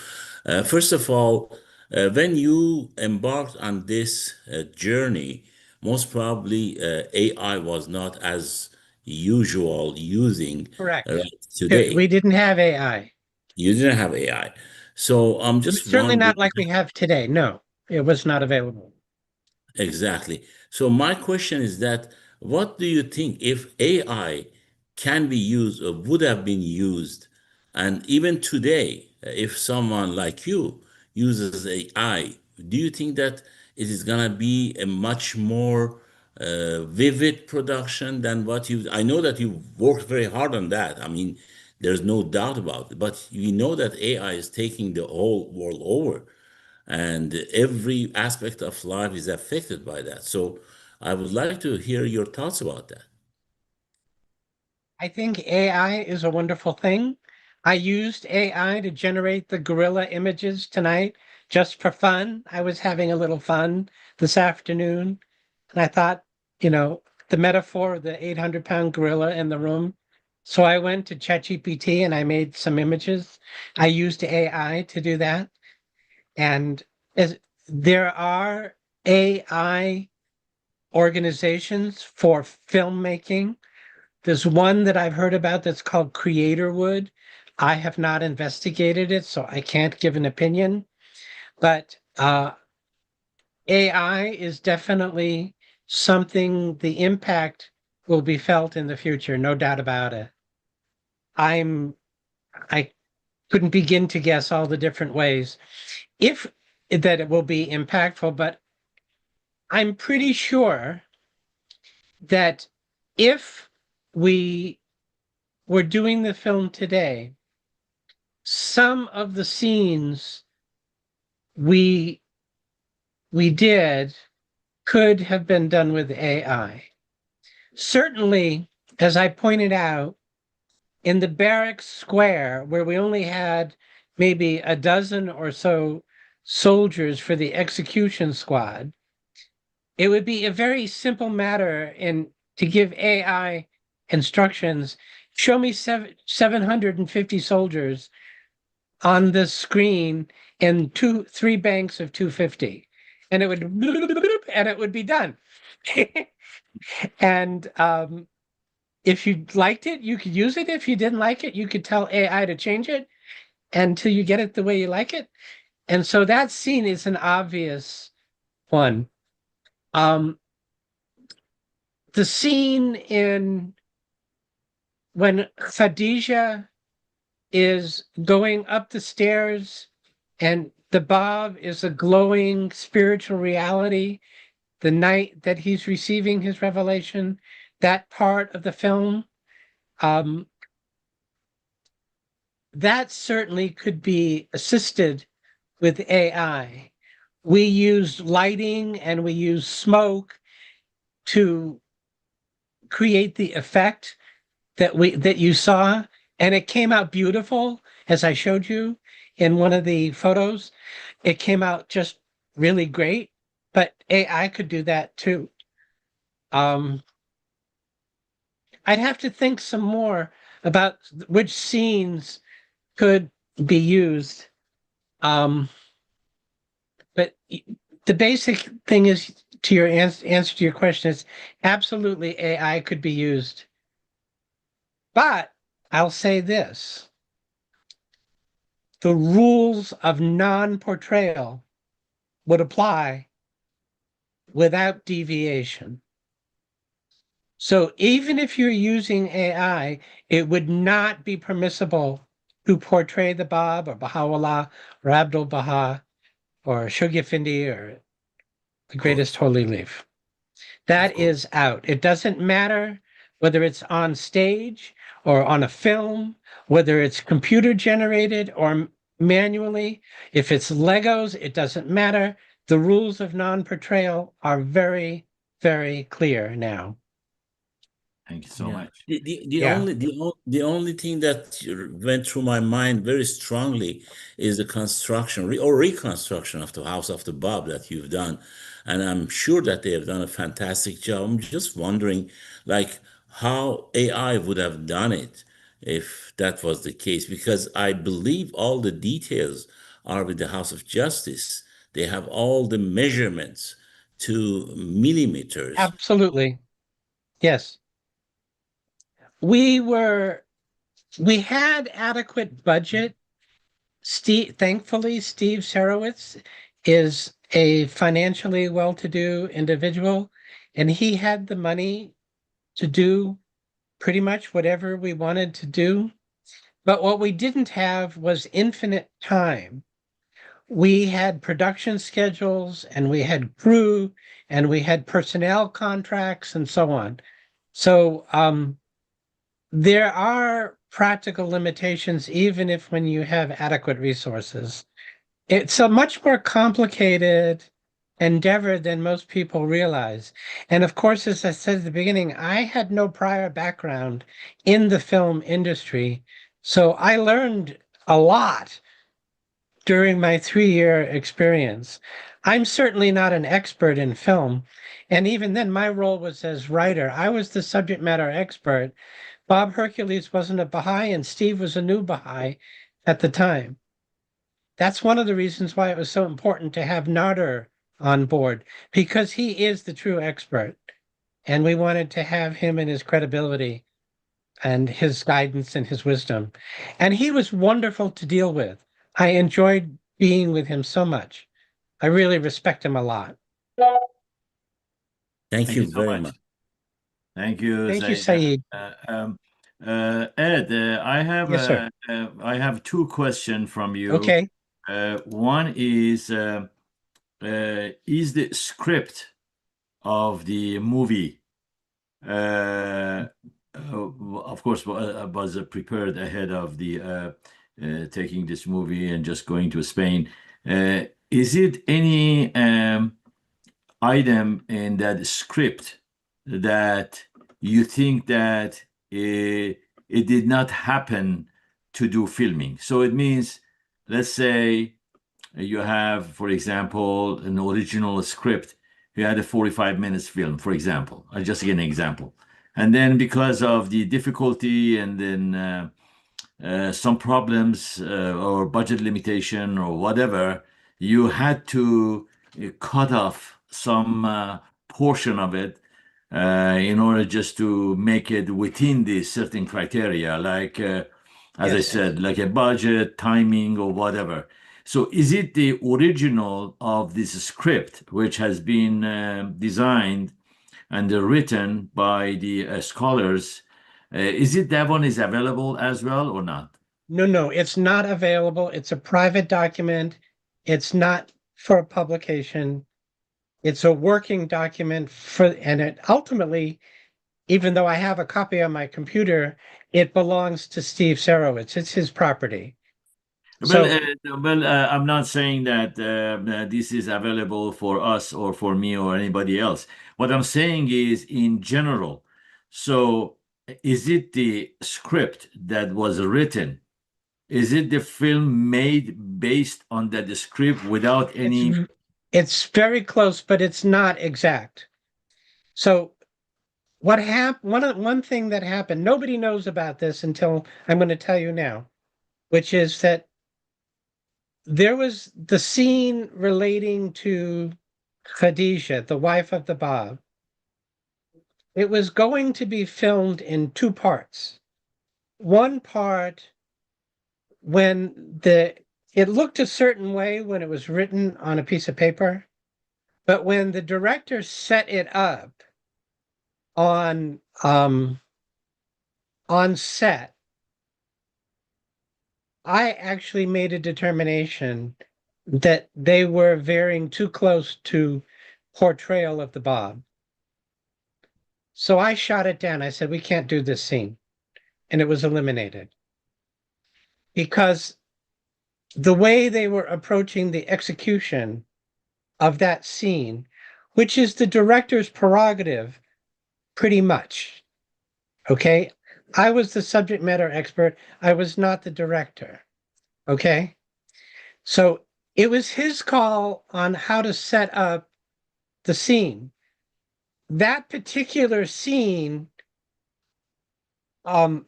First of all, when you embarked on this journey, most probably AI was not as usual using Correct. today. We didn't have AI. You didn't have AI. So I'm just certainly wondering. not like we have today. No, it was not available. Exactly. So my question is that what do you think if AI can be used or would have been used, and even today, if someone like you uses AI, do you think that it is gonna be a much more vivid production than what you? I know that you worked very hard on that. I mean, there's no doubt about it. But we know that AI is taking the whole world over and every aspect of life is affected by that. So I would like to hear your thoughts about that. I think AI is a wonderful thing. I used AI to generate the gorilla images tonight just for fun. I was having a little fun this afternoon, and I thought, the metaphor of the 800-pound gorilla in the room. So I went to ChatGPT and I made some images. I used AI to do that. And there are AI organizations for filmmaking. There's one that I've heard about that's called Creatorwood. I have not investigated it, so I can't give an opinion. But AI is definitely something, the impact will be felt in the future, no doubt about it. I couldn't begin to guess all the different ways if that it will be impactful, but I'm pretty sure that if we were doing the film today, some of the scenes we did could have been done with AI. Certainly, as I pointed out, in the barracks square, where we only had maybe a dozen or so soldiers for the execution squad, it would be a very simple matter in to give AI instructions. Show me 750 soldiers on the screen in three banks of 250, and it would and it would be done. And if you liked it, you could use it. If you didn't like it, you could tell AI to change it until you get it the way you like it. And so that scene is an obvious one. The scene in when Khadija is going up the stairs and the Bob is a glowing spiritual reality, the night that he's receiving his revelation, that part of the film, um, that certainly could be assisted with AI. We used lighting and we used smoke to create the effect that you saw, and it came out beautiful, as I showed you in one of the photos. It came out just really great, but AI could do that too. Um, I'd have to think some more about which scenes could be used. But the basic thing is to your answer to your question is absolutely AI could be used. But I'll say this, the rules of non-portrayal would apply without deviation. So even if you're using AI, it would not be permissible to portray the Bab or Baha'u'llah or Abdul Baha or Shoghi Effendi or the Of course, Greatest Holy Leaf. of That course. is out. It doesn't matter whether it's on stage or on a film, whether it's computer generated or manually. If it's Legos, it doesn't matter. The rules of non-portrayal are very, very clear now. Thank you so Yeah. much. Yeah, The only thing that went through my mind very strongly is the construction or reconstruction of the House of the Bob that you've done. And I'm sure that they have done a fantastic job. I'm just wondering, like, how AI would have done it if that was the case, because I believe all the details are with the House of Justice. They have all the measurements to millimeters. absolutely. Yes. We were, we had adequate budget. Thankfully, Steve Sarowitz is a financially well-to-do individual, and he had the money to do pretty much whatever we wanted to do. But what we didn't have was infinite time. We had production schedules and we had crew and we had personnel contracts and so on. So there are practical limitations, even if when you have adequate resources. It's a much more complicated endeavor than most people realize. And of course, as I said at the beginning, I had no prior background in the film industry. So I learned a lot during my 3-year experience. I'm certainly not an expert in film. And even then, my role was as writer. I was the subject matter expert. Bob Hercules wasn't a Baha'i, and Steve was a new Baha'i at the time. That's one of the reasons why it was so important to have Nader on board, because he is the true expert. And we wanted to have him and his credibility and his guidance and his wisdom. And he was wonderful to deal with. I enjoyed being with him so much. I really respect him a lot. Thank Thank you you so very much. much. Thank you, Thank you, Saeed. Saeed. Ed, Yes, sir. I have two questions from you. Okay. One is the script of the movie, of course, was prepared ahead of the taking this movie and just going to Spain. Is it any item in that script that you think that it did not happen to do filming? So it means, let's say you have, for example, an original script. You had a 45 minutes film, for example. I'll just give an example. And then because of the difficulty and then some problems or budget limitation or whatever, you had to cut off some portion of it in order just to make it within the certain criteria, like, as I Yes. said, like a budget, timing, or whatever. So is it the original of this script, which has been designed and written by the scholars? Is it that one is available as well or not? No, it's not available. It's a private document. It's not for publication. It's a working document and it ultimately, even though I have a copy on my computer, it belongs to Steve Sarowitz. It's his property. Well, So I'm not saying that this is available for us or for me or anybody else. What I'm saying is in general. So, is it the script that was written? Is it the film made based on that script without any? it's very close, but it's not exact. So what happened? One thing that happened, nobody knows about this until I'm going to tell you now, which is that there was the scene relating to Khadijah, the wife of the Bab. It was going to be filmed in two parts. One part when it looked a certain way when it was written on a piece of paper, but when the director set it up on set, I actually made a determination that they were veering too close to portrayal of the Bab. So I shot it down. I said, we can't do this scene. And it was eliminated because the way they were approaching the execution of that scene, which is the director's prerogative, pretty much. Okay. I was the subject matter expert. I was not the director. Okay. So it was his call on how to set up the scene. That particular scene, I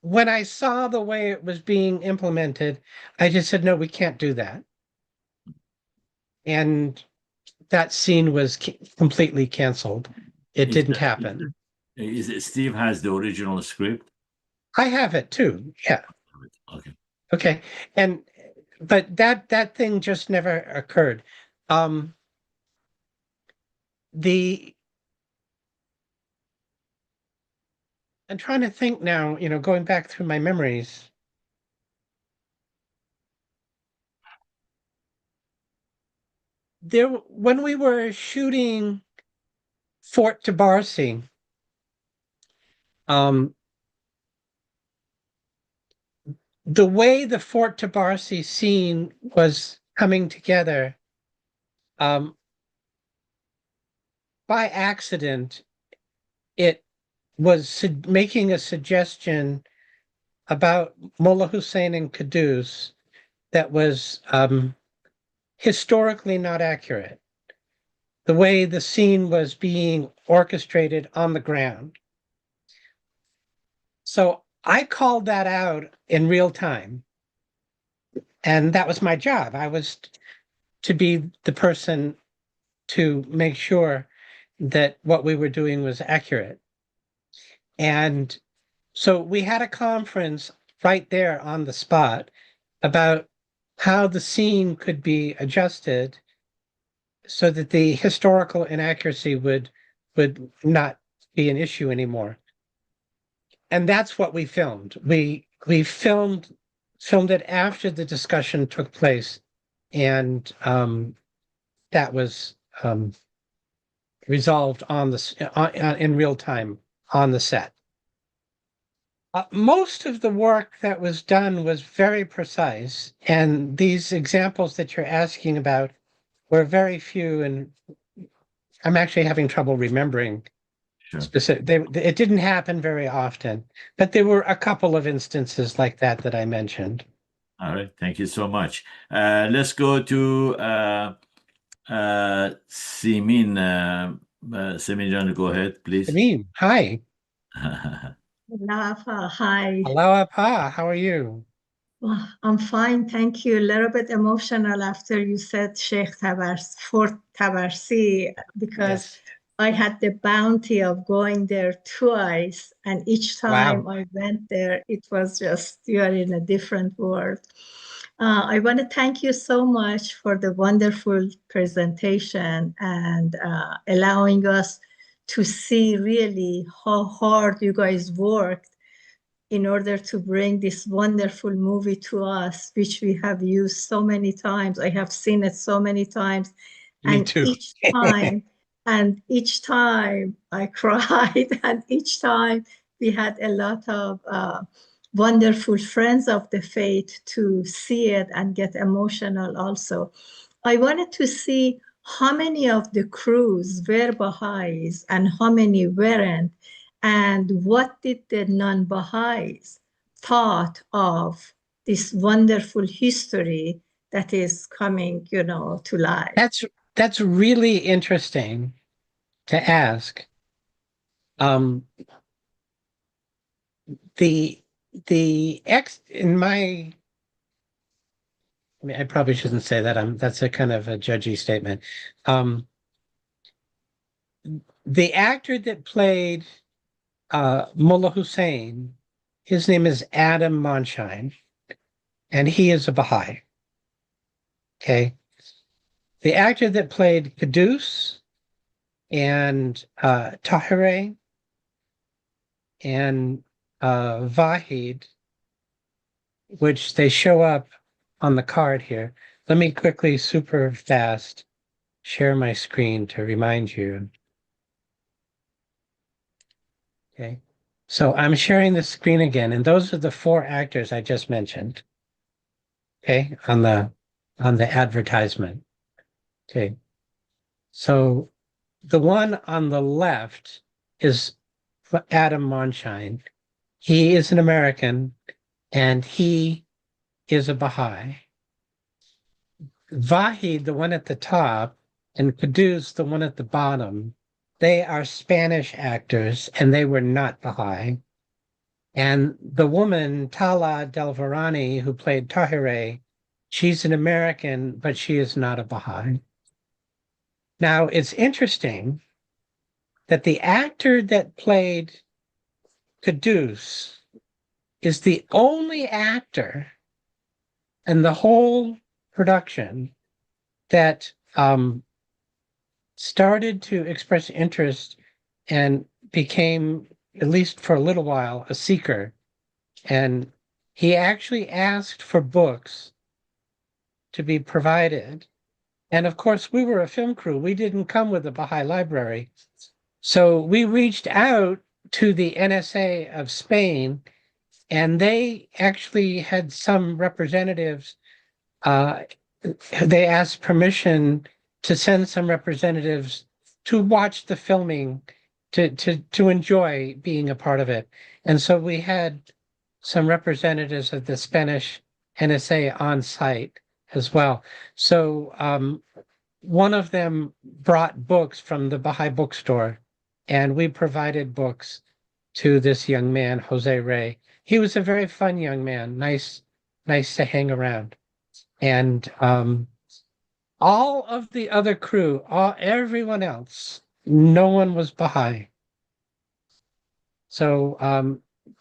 when I saw the way it was being implemented, I just said, no, we can't do that. And that scene was completely canceled. It Is didn't happen. is it Steve has the original script? I have it too. Yeah. Okay. Okay. And but that thing just never occurred. Um the I'm trying to think now, going back through my memories. When we were shooting Fort Tabarsi, the way the Fort Tabarsi scene was coming together, by accident, it was making a suggestion about Mullah Hussein and Qudus that was historically not accurate. The way the scene was being orchestrated on the ground. So I called that out in real time. And that was my job. I was to be the person to make sure that what we were doing was accurate. And so we had a conference right there on the spot about how the scene could be adjusted so that the historical inaccuracy would not be an issue anymore. And that's what we filmed. We filmed it after the discussion took place, and that was resolved on the in real time on the set. Most of the work that was done was very precise, and these examples that you're asking about were very few, and I'm actually having trouble remembering specific. It didn't happen very often, but there were a couple of instances like that I mentioned. All right, thank you so much. Let's go to Simin. Simin, John, go ahead, please. Simin, hi. Hi. Hello, Apa. How are you? Well, I'm fine, thank you. A little bit emotional after you said Sheikh Fort Tabarsi, because I had the bounty of going there twice, and each time I went there, it was just, you are in a different world. I want to thank you so much for the wonderful presentation and allowing us to see really how hard you guys worked in order to bring this wonderful movie to us, which we have used so many times. I have seen it so many times. Me too. Each time I cried, and each time we had a lot of wonderful friends of the faith to see it and get emotional also. I wanted to see how many of the crews were Baha'is and how many weren't, and what did the non-Baha'is thought of this wonderful history that is coming, to life. That's really interesting to ask. I probably shouldn't say that. That's a kind of a judgy statement. The actor that played Mullah Hussein, his name is Adam Monshine, and he is a Baha'i. Okay. The actor that played Qudus and Tahireh and Vahid, which they show up on the card here. Let me quickly, super fast, share my screen to remind you. Okay. So I'm sharing the screen again, and those are the 4 actors I just mentioned. Okay, on the advertisement. Okay. So the one on the left is Adam Monshine. He is an American, and he is a Baha'i. Vahid, the one at the top, and Qudus, the one at the bottom, they are Spanish actors, and they were not Baha'i. And the woman, Tala Delvarani, who played Tahireh, she's an American, but she is not a Baha'i. Now, it's interesting that the actor that played Qudus is the only actor in the whole production that started to express interest and became, at least for a little while, a seeker. And he actually asked for books to be provided. And of course, we were a film crew. We didn't come with a Baha'i library. So we reached out to the NSA of Spain, and they actually had some representatives. They asked permission to send some representatives to watch the filming to enjoy being a part of it. And so we had some representatives of the Spanish NSA on site as well. So one of them brought books from the Baha'i bookstore, and we provided books to this young man, Jose Ray. He was a very fun young man, nice to hang around. And all of the other crew, everyone else, no one was Baha'i. So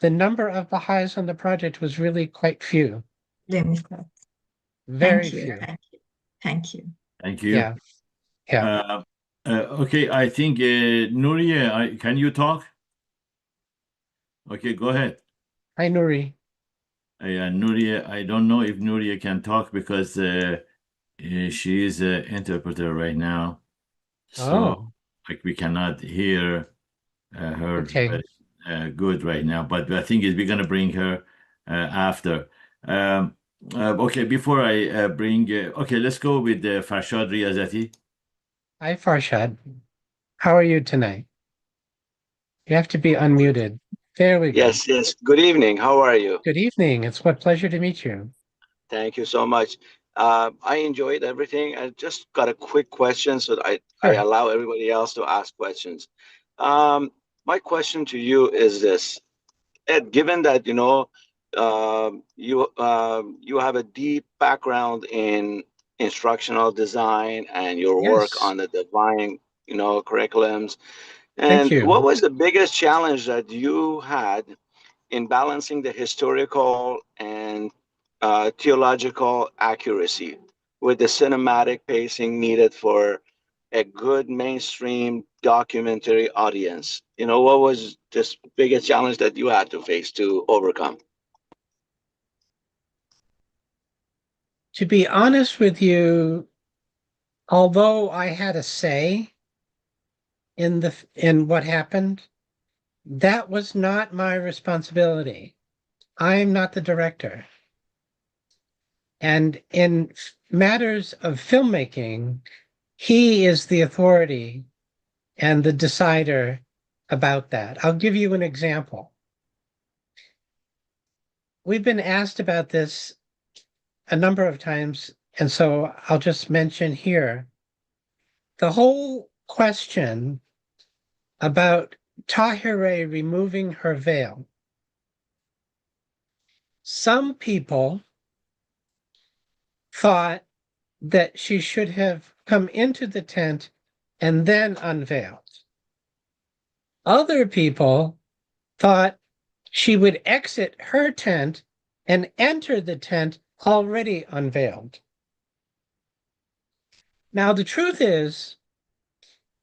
the number of Baha'is on the project was really quite few. Limited. Very Thank you. few. Thank you. Thank you. Thank you. Yeah. Yeah. Okay, I think Nuria, can you talk? Okay, go ahead. Hi, Nuri. Yeah, Nuria, I don't know if Nuria can talk because she is an interpreter right now. So like we cannot hear her Okay. good right now. But I think we're going to bring her after. Okay, before I bring, okay, let's go with Farshad Riyazati. Hi, Farshad. How are you tonight? You have to be unmuted. There we go. Yes, yes. Good evening. How are you? Good evening. It's a pleasure to meet you. Thank you so much. I enjoyed everything. I just got a quick question so that I Sure. allow everybody else to ask questions. My question to you is this. Ed, given that you have a deep background in instructional design and your work Yes. on the divine curriculums, Thank and what you. was the biggest challenge that you had in balancing the historical and theological accuracy with the cinematic pacing needed for a good mainstream documentary audience? What was this biggest challenge that you had to face to overcome? To be honest with you, although I had a say in what happened, that was not my responsibility. I'm not the director. And in matters of filmmaking, he is the authority and the decider about that. I'll give you an example. We've been asked about this a number of times, and so I'll just mention here the whole question about Tahireh removing her veil. Some people thought that she should have come into the tent and then unveiled. Other people thought she would exit her tent and enter the tent already unveiled. Now, the truth is,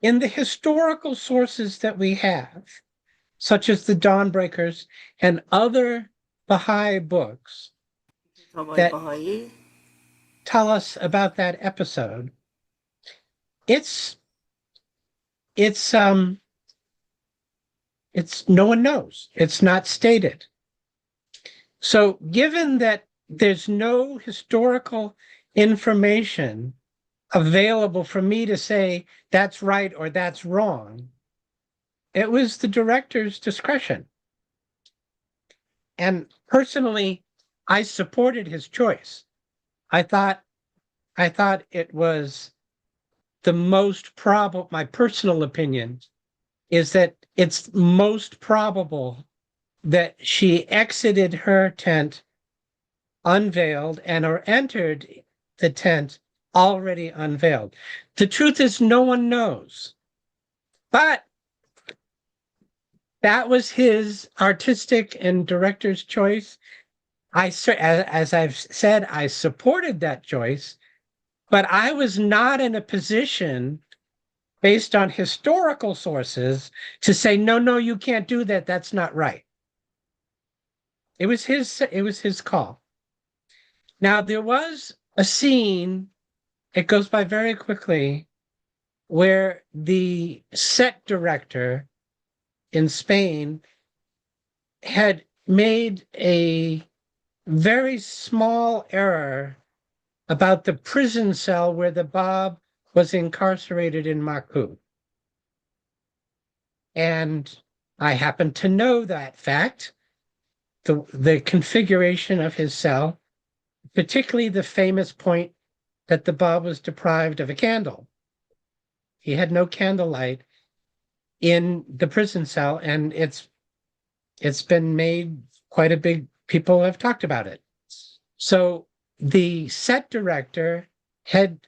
in the historical sources that we have, such as the Dawnbreakers and other Baha'i books that tell us about that episode, it's no one knows. It's not stated. So given that there's no historical information available for me to say that's right or that's wrong, it was the director's discretion. And personally, I supported his choice. I thought it was the most probable, my personal opinion is that it's most probable that she exited her tent unveiled and or entered the tent already unveiled. The truth is no one knows. But that was his artistic and director's choice. As I've said, I supported that choice, but I was not in a position based on historical sources to say, no, you can't do that. That's not right. It was his call. Now, there was a scene, it goes by very quickly, where the set director in Spain had made a very small error about the prison cell where the Bab was incarcerated in Maku. And I happen to know that fact, the configuration of his cell, particularly the famous point that the Bab was deprived of a candle. He had no candlelight in the prison cell, and it's been made quite a big, people have talked about it. So the set director had,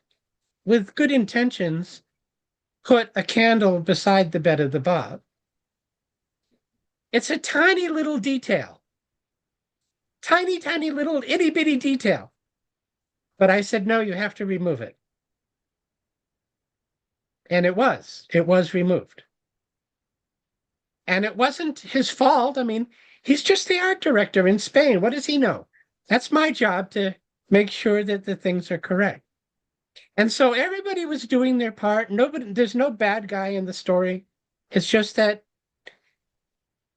with good intentions, put a candle beside the bed of the Bab. It's a tiny little detail, tiny, tiny little itty bitty detail. But I said, no, you have to remove it. And it was removed. And it wasn't his fault. I mean, he's just the art director in Spain. What does he know? That's my job, to make sure that the things are correct. And so everybody was doing their part. There's no bad guy in the story. It's just that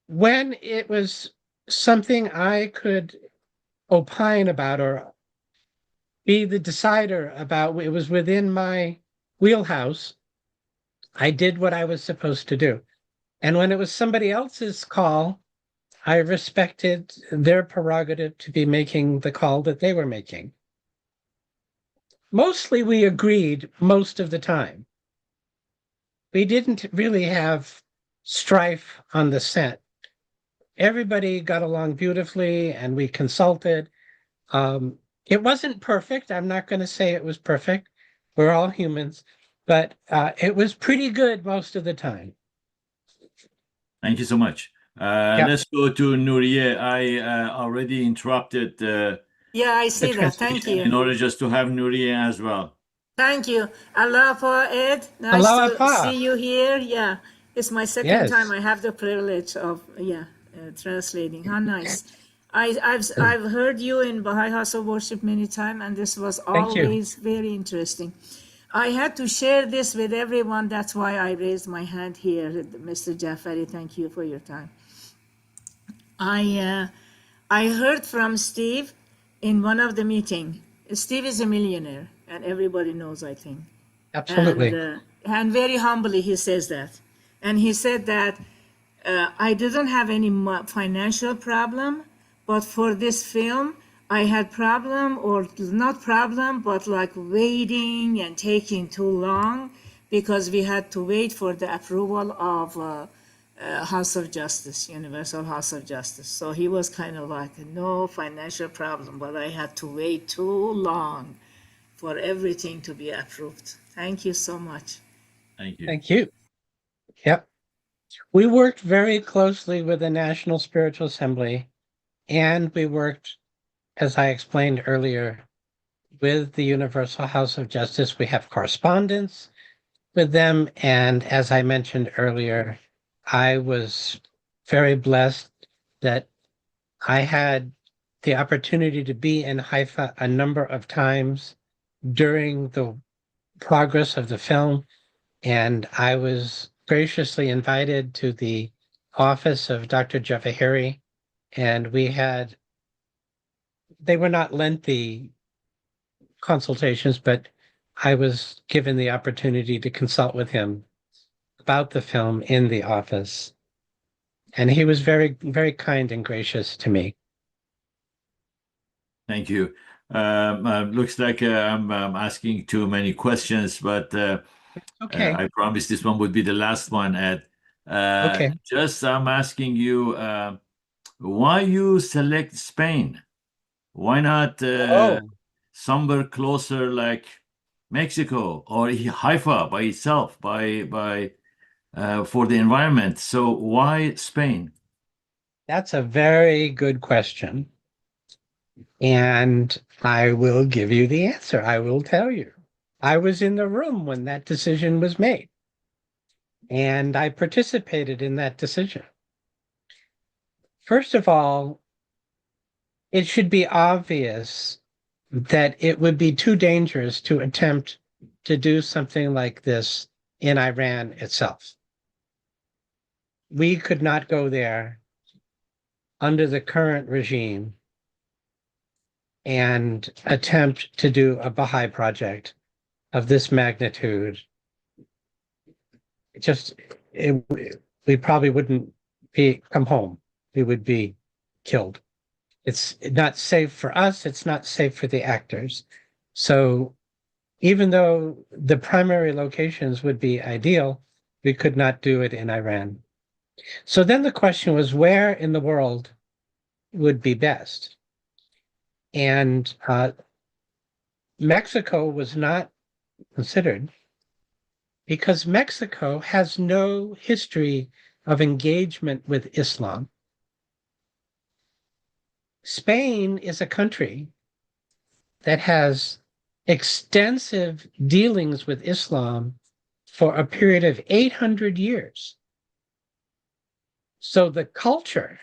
when it was something I could opine about or be the decider about, it was within my wheelhouse, I did what I was supposed to do. And when it was somebody else's call, I respected their prerogative to be making the call that they were making. Mostly we agreed most of the time. We didn't really have strife on the set. Everybody got along beautifully, and we consulted. It wasn't perfect. I'm not going to say it was perfect. We're all humans, but it was pretty good most of the time. Thank you so much. Yeah. Let's go to Nuriye. I already interrupted Yeah, I see that. Thank in you. order just to have Nuriye as well. Thank you. Aloha, Ed. Nice Aloha, to Pa. see you here. Yeah, it's my second Yes. time I have the privilege of translating. How nice. I've heard you in Baha'i House of Worship many times, and this was Thank you. always very interesting. I had to share this with everyone. That's why I raised my hand here, Mr. Jafari. Thank you for your time. I heard from Steve in one of the meeting. Steve is a millionaire, and everybody knows, I think. Absolutely. And very humbly he says that. And he said that I didn't have any financial problem, but for this film, I had problem, or not problem, but like waiting and taking too long, because we had to wait for the approval of House of Justice, Universal House of Justice. So he was kind of like, no financial problem, but I had to wait too long for everything to be approved. Thank you so much. Thank you. Thank you. Yep. We worked very closely with the National Spiritual Assembly, and we worked, as I explained earlier, with the Universal House of Justice. We have correspondence with them, and as I mentioned earlier, I was very blessed that I had the opportunity to be in Haifa a number of times during the progress of the film, and I was graciously invited to the office of Dr. Javahiri, and they were not lengthy consultations, but I was given the opportunity to consult with him about the film in the office. And he was very, very kind and gracious to me. Thank you. Looks like I'm asking too many questions, but Okay. I promise this one would be the last one, Ed. Okay. Just I'm asking you, why you select Spain? Why not somewhere closer like Mexico or Haifa by itself, for the environment? So why Spain? That's a very good question. And I will give you the answer. I will tell you. I was in the room when that decision was made, and I participated in that decision. First of all, it should be obvious that it would be too dangerous to attempt to do something like this in Iran itself. We could not go there under the current regime and attempt to do a Baha'i project of this magnitude. we probably wouldn't come home. We would be killed. It's not safe for us. It's not safe for the actors. So even though the primary locations would be ideal, we could not do it in Iran. So then the question was, where in the world would be best? And Mexico was not considered because Mexico has no history of engagement with Islam. Spain is a country that has extensive dealings with Islam for a period of 800 years. So the culture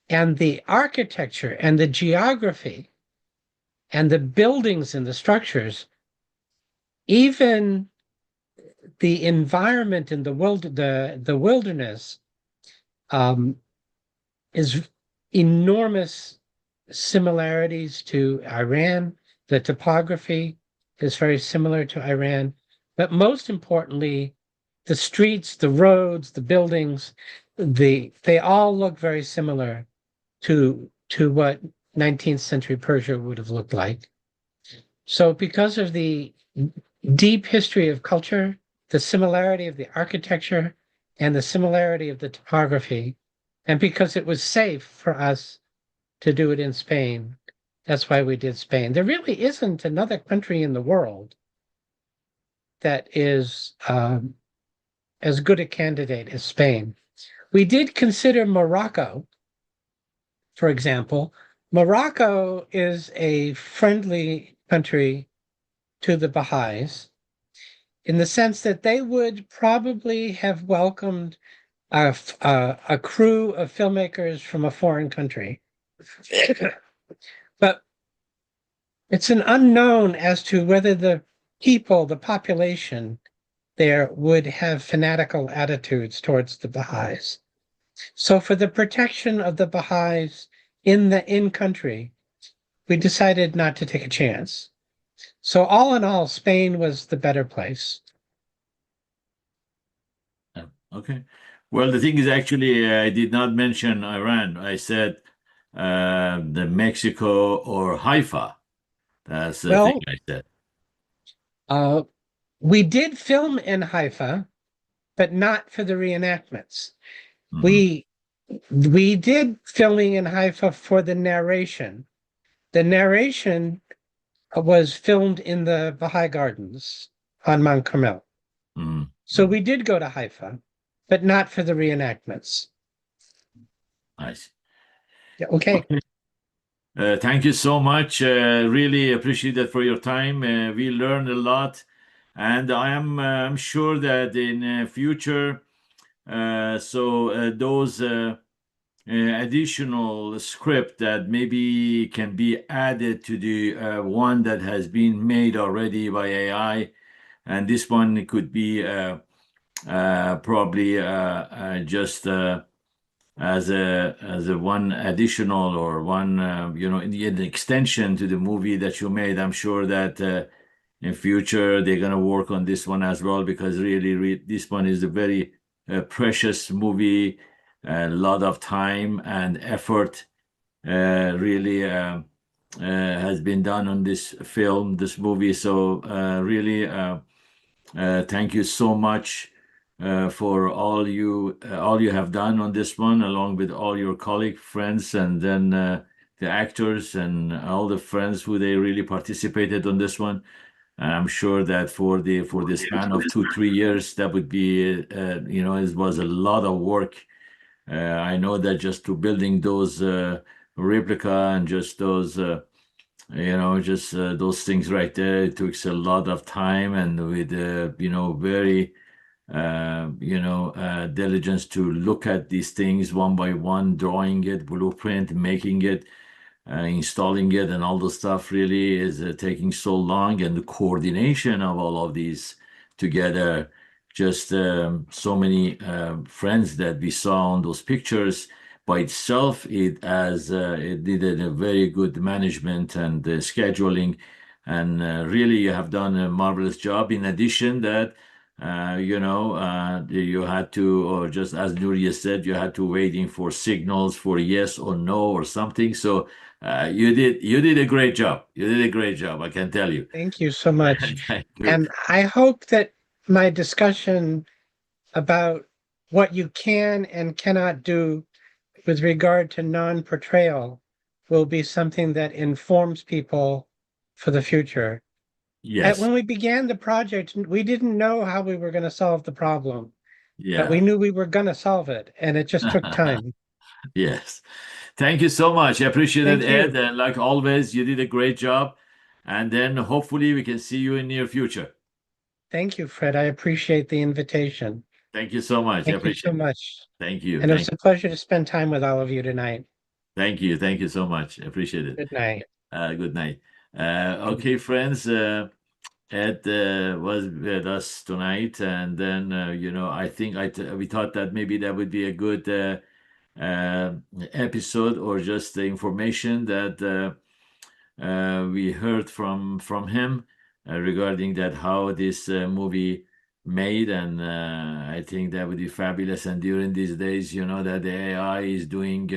and the architecture and the geography and the buildings and the structures, even the environment in the wilderness, is enormous similarities to Iran. The topography is very similar to Iran, but most importantly, the streets, the roads, the buildings, they all look very similar to what 19th century Persia would have looked like. So because of the deep history of culture, the similarity of the architecture, and the similarity of the topography, and because it was safe for us to do it in Spain, that's why we did Spain. There really isn't another country in the world that is as good a candidate as Spain. We did consider Morocco, for example. Morocco is a friendly country to the Baha'is in the sense that they would probably have welcomed a crew of filmmakers from a foreign country. But it's an unknown as to whether the people, the population there would have fanatical attitudes towards the Baha'is. So for the protection of the Baha'is in country, we decided not to take a chance. So all in all, Spain was the better place. Okay. Well, the thing is, actually, I did not mention Iran. I said the Mexico or Haifa. That's the thing I said. We did film in Haifa, but not for the reenactments. Mhm. We did filming in Haifa for the narration. The narration was filmed in the Baha'i Gardens on Mount Carmel. Mhm. So we did go to Haifa, but not for the reenactments. Nice. Yeah, okay. Thank you so much. Really appreciate that for your time. We learned a lot, and I'm sure that in future, those additional script that maybe can be added to the one that has been made already by AI, and this one could be probably just as a one additional or one an extension to the movie that you made. I'm sure that in future they're gonna work on this one as well, because really this one is a very precious movie. A lot of time and effort really has been done on this movie. So really thank you so much for all you have done on this one, along with all your colleague friends, and then the actors and all the friends who they really participated on this one. And I'm sure that for the span of 2-3 years, that would be it was a lot of work. I know that just to building those replica and just those those things right there, it took a lot of time, and with very diligence to look at these things one by one, drawing it, blueprint, making it, installing it, and all the stuff really is taking so long, and the coordination of all of these together. Just so many friends that we saw on those pictures by itself, it did a very good management and scheduling, and really you have done a marvelous job. In addition, that You had to, or just as Nuria said, you had to waiting for signals for yes or no or something. So you did a great job. You did a great job, I can tell you. Thank you so much. Thank you. And I hope that my discussion about what you can and cannot do with regard to non-portrayal will be something that informs people for the future. Yes. When we began the project, we didn't know how we were going to solve the problem, but we Yeah. knew we were going to solve it, and it just took time. Yes. Thank you so much. I appreciate it, Thank you. Ed. And like always, you did a great job. And then hopefully we can see you in near future. Thank you, Fred. I appreciate the invitation. Thank you so much. I Thank you appreciate so it. much. Thank you. And it was a pleasure to spend time with all of you tonight. Thank you. Thank you so much. I appreciate it. Good night. Good night. Okay, friends. Ed was with us tonight, and then I think we thought that maybe that would be a good episode, or just the information that we heard from him regarding that how this movie made, and I think that would be fabulous. And during these days, that the AI is doing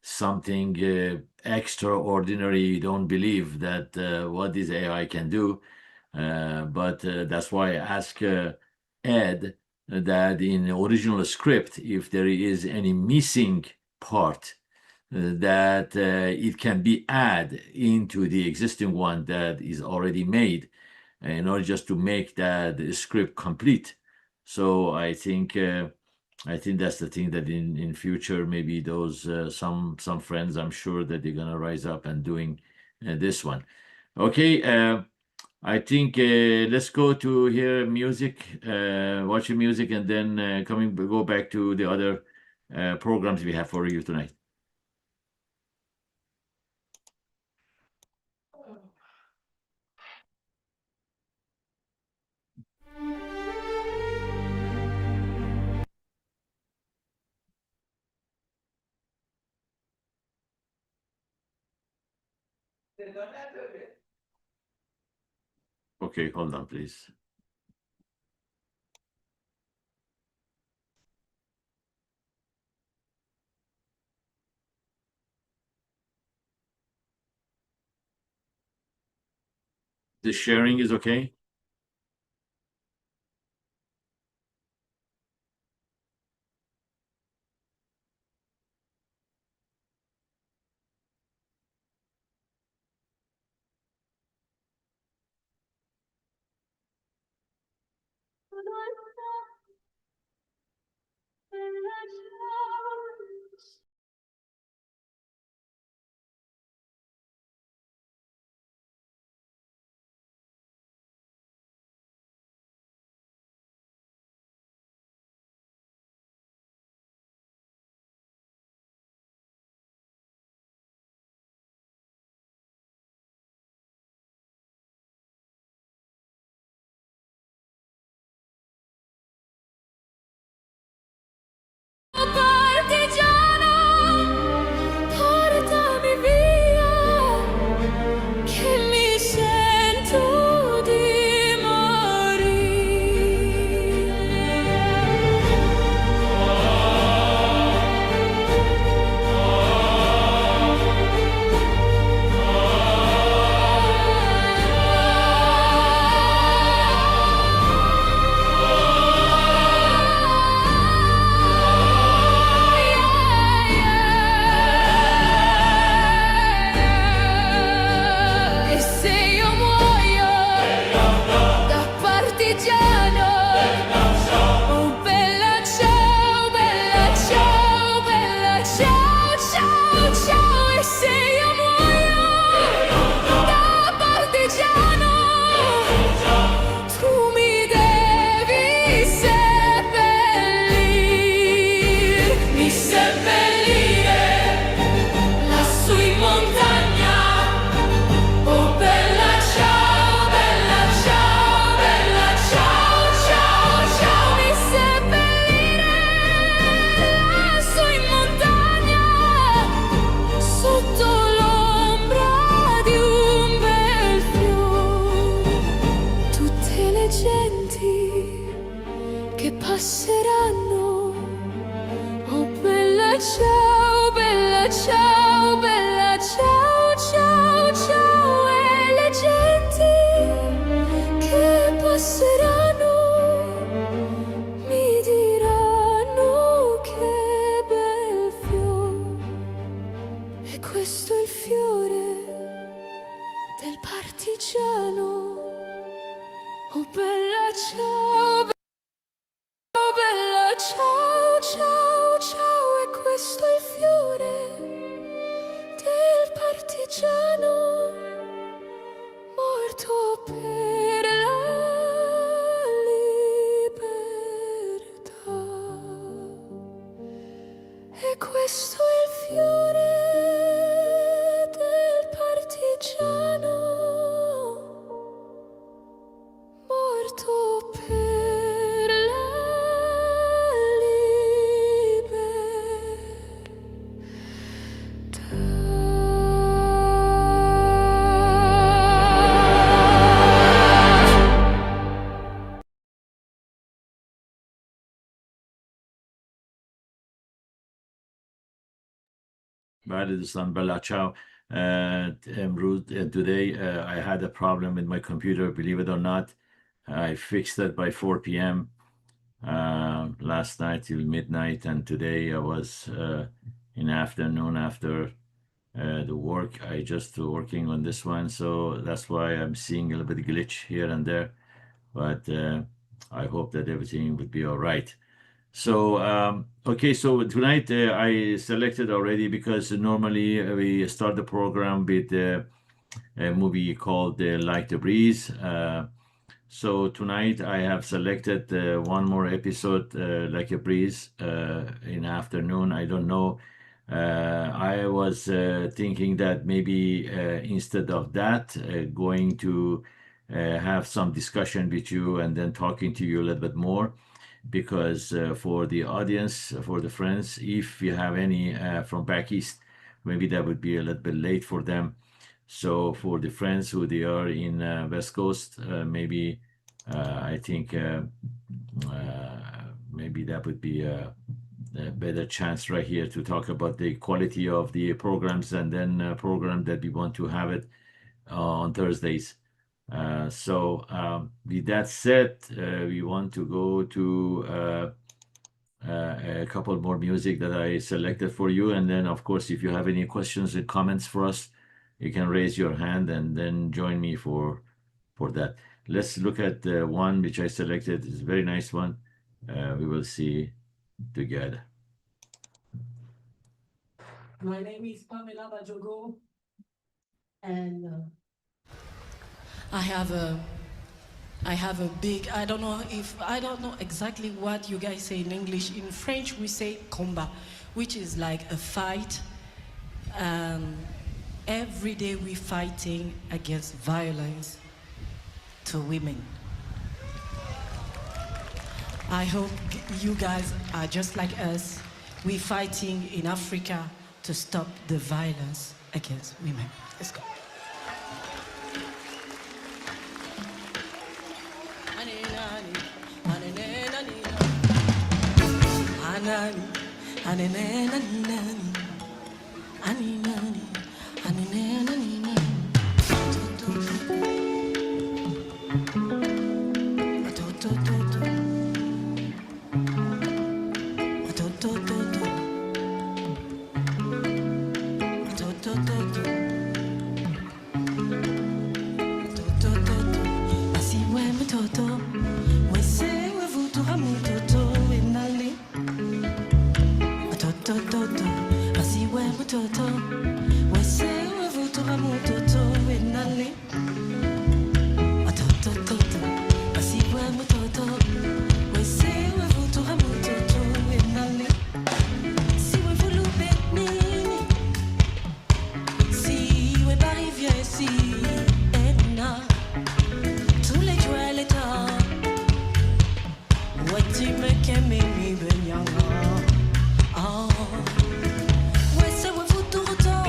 something extraordinary. You don't believe that what this AI can do. But that's why I ask Ed that in the original script, if there is any missing part, that it can be added into the existing one that is already made, in order just to make that script complete. So I think that's the thing, that in future, maybe those some friends, I'm sure that they're gonna rise up and doing this one. Okay. I think let's go to hear music, watching music, and then go back to the other programs we have for you tonight. Okay, hold on, please. The sharing is okay? Sotto E questo è il fiore del partigiano. Oh bella ciao, oh bella ciao, ciao, ciao. E questo è il fiore del partigiano morto per la libertà. E questo è il fiore del partigiano morto per la بعد دوستان بلا ciao. امروز today I had a problem with my computer, believe it or not. I fixed it by 4 p.m. Last night till midnight, and today I was in afternoon after the work. I just working on this one, so that's why I'm seeing a little bit glitch here and there, but I hope that everything would be all right. So, okay, so tonight I selected already because normally we start the program with a movie called Like the Breeze. So tonight I have selected one more episode, Like a Breeze, in afternoon. I don't know. I was thinking that maybe instead of that, going to have some discussion with you and then talking to you a little bit more, because for the audience, for the friends, if you have any from back east, maybe that would be a little bit late for them. So for the friends who they are in West Coast, maybe I think maybe that would be a better chance right here to talk about the quality of the programs, and then program that we want to have it on Thursdays. So with that said, we want to go to a couple more music that I selected for you, and then of course if you have any questions and comments for us, you can raise your hand and then join me for that. Let's look at the one which I selected. It's a very nice one. We will see together. My name is Pamela Bajogo, and I have a big, I don't know exactly what you guys say in English. In French, we say combat, which is like a fight. Every day we're fighting against violence to women. I hope you guys are just like us. We're fighting in Africa to stop the violence against women. Let's go. Wese we futuro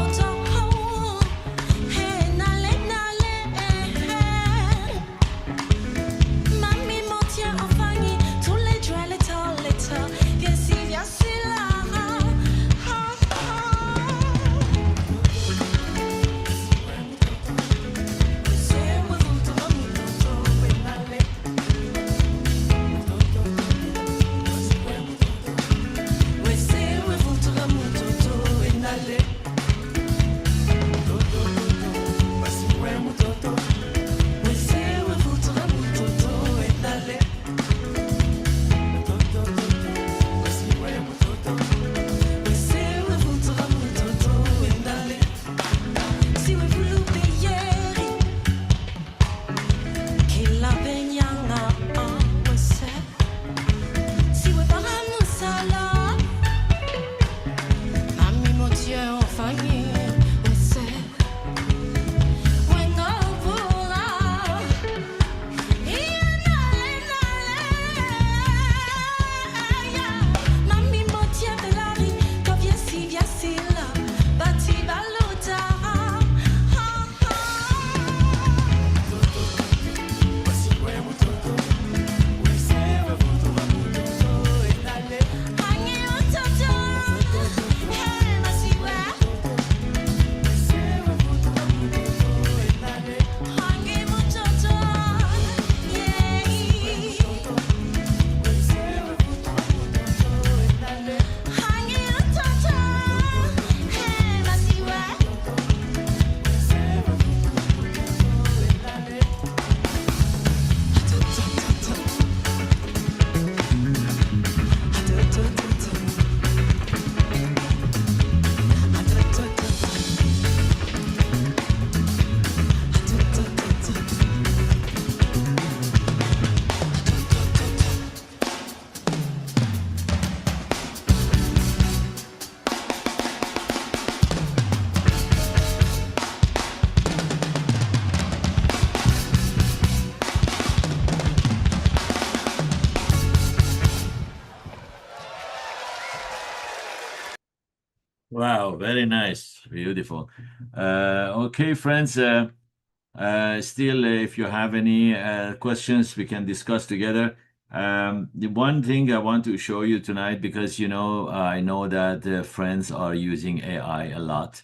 very nice, beautiful. Okay, friends. Still, if you have any questions, we can discuss together. The one thing I want to show you tonight, because I know that friends are using AI a lot.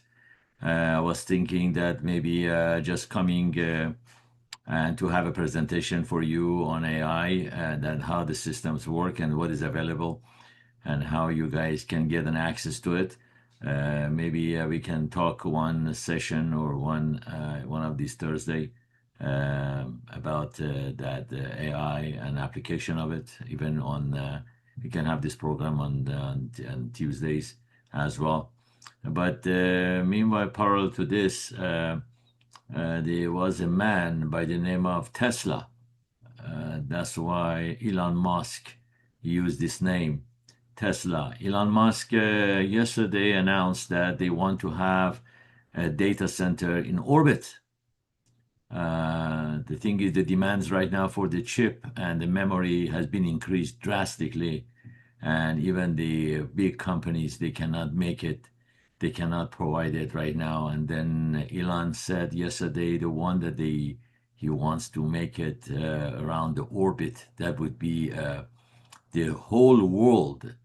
I was thinking that maybe just coming and to have a presentation for you on AI and then how the systems work and what is available and how you guys can get an access to it. Maybe we can talk one session or one of these Thursday about that AI and application of it. Even on we can have this program on Tuesdays as well. But meanwhile, parallel to this, there was a man by the name of Tesla. That's why Elon Musk used this name, Tesla. Elon Musk yesterday announced that they want to have a data center in orbit. The thing is, the demands right now for the chip and the memory has been increased drastically, and even the big companies, they cannot make it. They cannot provide it right now. And then Elon said yesterday the one that he wants to make it around the orbit. That would be the whole world,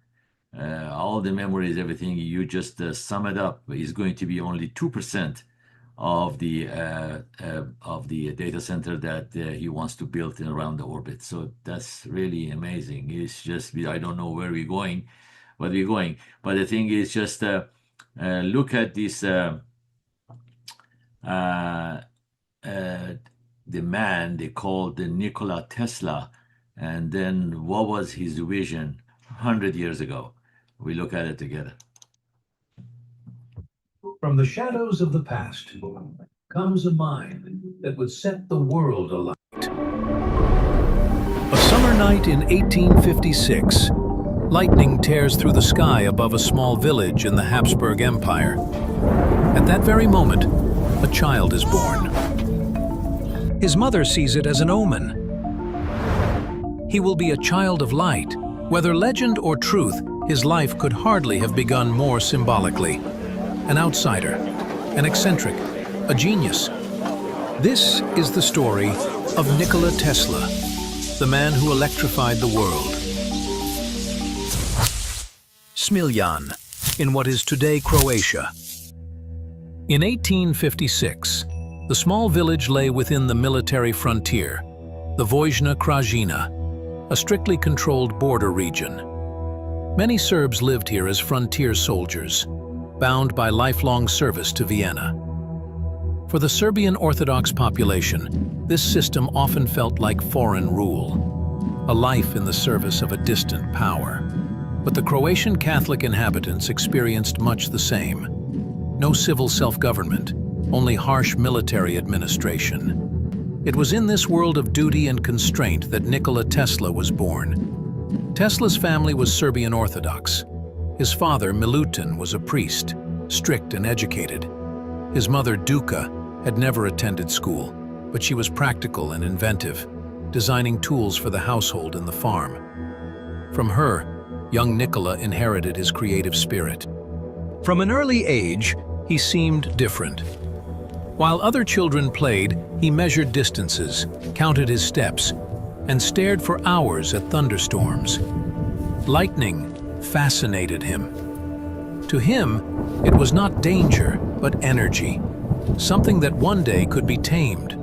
all the memories, everything. You just sum it up. Is going to be only 2% of the data center that he wants to build around the orbit. So that's really amazing. It's just I don't know where we're going, but we're going. But the thing is just look at this. The man they called the Nikola Tesla, and then what was his vision 100 years ago? We look at it together. From the shadows of the past comes a mind that would set the world alight. A summer night in 1856, lightning tears through the sky above a small village in the Habsburg Empire. At that very moment, a child is born. His mother sees it as an omen. He will be a child of light. Whether legend or truth, his life could hardly have begun more symbolically. An outsider, an eccentric, a genius. This is the story of Nikola Tesla, the man who electrified the world. Smiljan, in what is today Croatia. In 1856, the small village lay within the military frontier, the Vojna Krajina, a strictly controlled border region. Many Serbs lived here as frontier soldiers, bound by lifelong service to Vienna. For the Serbian Orthodox population, this system often felt like foreign rule, a life in the service of a distant power. But the Croatian Catholic inhabitants experienced much the same. No civil self-government, only harsh military administration. It was in this world of duty and constraint that Nikola Tesla was born. Tesla's family was Serbian Orthodox. His father, Milutin, was a priest, strict and educated. His mother, Duka, had never attended school, but she was practical and inventive, designing tools for the household and the farm. From her, young Nikola inherited his creative spirit. From an early age, he seemed different. While other children played, he measured distances, counted his steps, and stared for hours at thunderstorms. Lightning fascinated him. To him, it was not danger, but energy, something that one day could be tamed.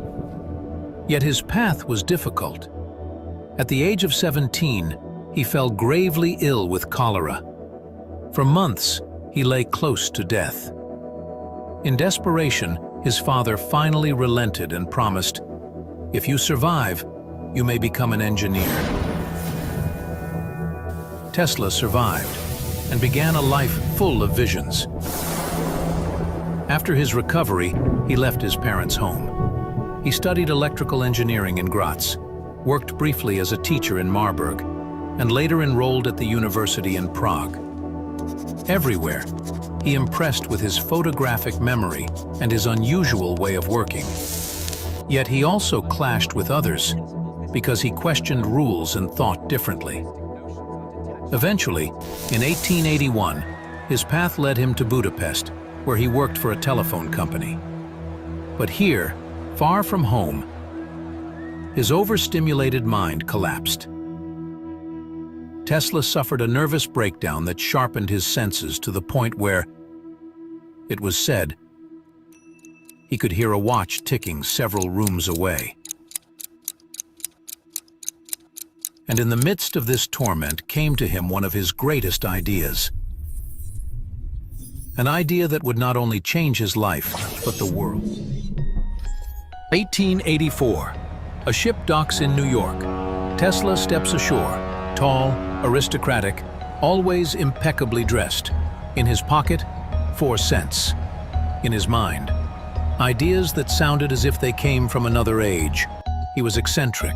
Yet his path was difficult. At the age of 17, he fell gravely ill with cholera. For months, he lay close to death. In desperation, his father finally relented and promised, "If you survive, you may become an engineer." Tesla survived and began a life full of visions. After his recovery, he left his parents' home. He studied electrical engineering in Graz, worked briefly as a teacher in Marburg, and later enrolled at the university in Prague. Everywhere, he impressed with his photographic memory and his unusual way of working. Yet he also clashed with others because he questioned rules and thought differently. Eventually, in 1881, His path led him to Budapest, where he worked for a telephone company. But here, far from home, his overstimulated mind collapsed. Tesla suffered a nervous breakdown that sharpened his senses to the point where, it was said, he could hear a watch ticking several rooms away. And in the midst of this torment came to him one of his greatest ideas. An idea that would not only change his life, but the world. 1884. A ship docks in New York. Tesla steps ashore, tall, aristocratic, always impeccably dressed. In his pocket, 4 cents. In his mind, ideas that sounded as if they came from another age. He was eccentric.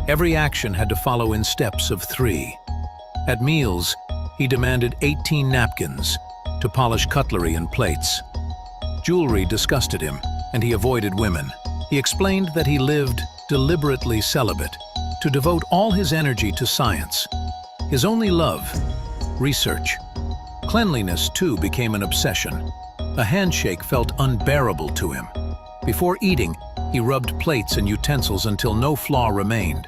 Every action had to follow in steps of 3. At meals, he demanded 18 napkins to polish cutlery and plates. Jewelry disgusted him, and he avoided women. He explained that he lived deliberately celibate, to devote all his energy to science. His only love, research. Cleanliness, too, became an obsession. A handshake felt unbearable to him. Before eating, he rubbed plates and utensils until no flaw remained.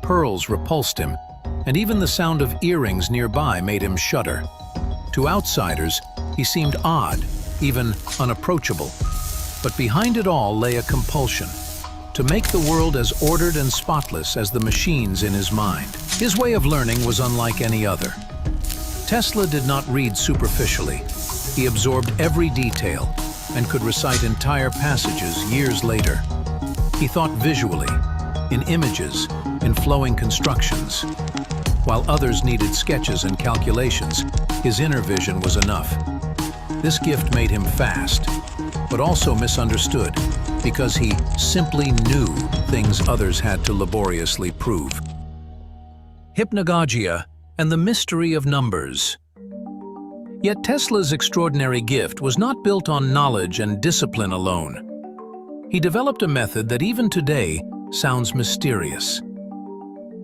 Pearls repulsed him, and even the sound of earrings nearby made him shudder. To outsiders, he seemed odd, even unapproachable. But behind it all lay a compulsion to make the world as ordered and spotless as the machines in his mind. His way of learning was unlike any other. Tesla did not read superficially. He absorbed every detail and could recite entire passages years later. He thought visually, in images, in flowing constructions. While others needed sketches and calculations, his inner vision was enough. This gift made him fast, but also misunderstood, because he simply knew things others had to laboriously prove. Hypnagogia and the mystery of numbers. Yet Tesla's extraordinary gift was not built on knowledge and discipline alone. He developed a method that even today sounds mysterious.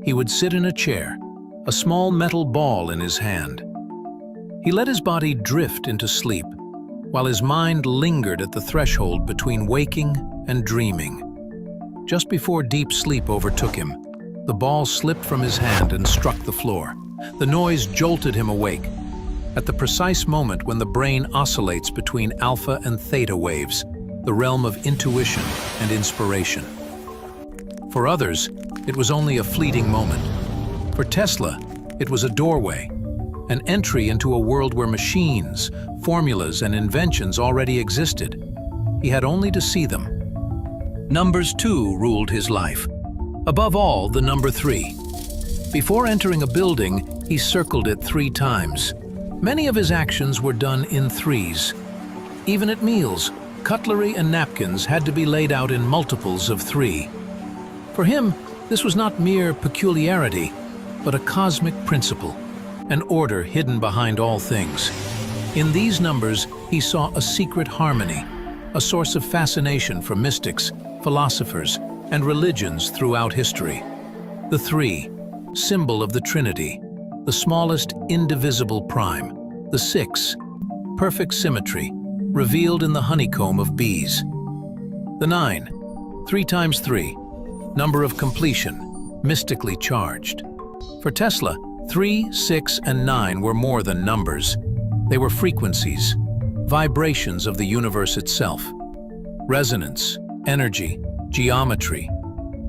He would sit in a chair, a small metal ball in his hand. He let his body drift into sleep, while his mind lingered at the threshold between waking and dreaming. Just before deep sleep overtook him, the ball slipped from his hand and struck the floor. The noise jolted him awake. At the precise moment when the brain oscillates between alpha and theta waves, the realm of intuition and inspiration. For others, it was only a fleeting moment. For Tesla, it was a doorway, an entry into a world where machines, formulas, and inventions already existed. He had only to see them. Numbers, too, ruled his life. Above all, the number 3. Before entering a building, he circled it 3 times. Many of his actions were done in 3s. Even at meals, cutlery and napkins had to be laid out in multiples of 3. For him, this was not mere peculiarity, but a cosmic principle, an order hidden behind all things. In these numbers, he saw a secret harmony, a source of fascination for mystics, philosophers, and religions throughout history. The 3, symbol of the Trinity, the smallest indivisible prime. The 6, perfect symmetry, revealed in the honeycomb of bees. The 9, 3 times 3, number of completion, mystically charged. For Tesla, 3, 6, and 9 were more than numbers. They were frequencies, vibrations of the universe itself. Resonance, energy, geometry,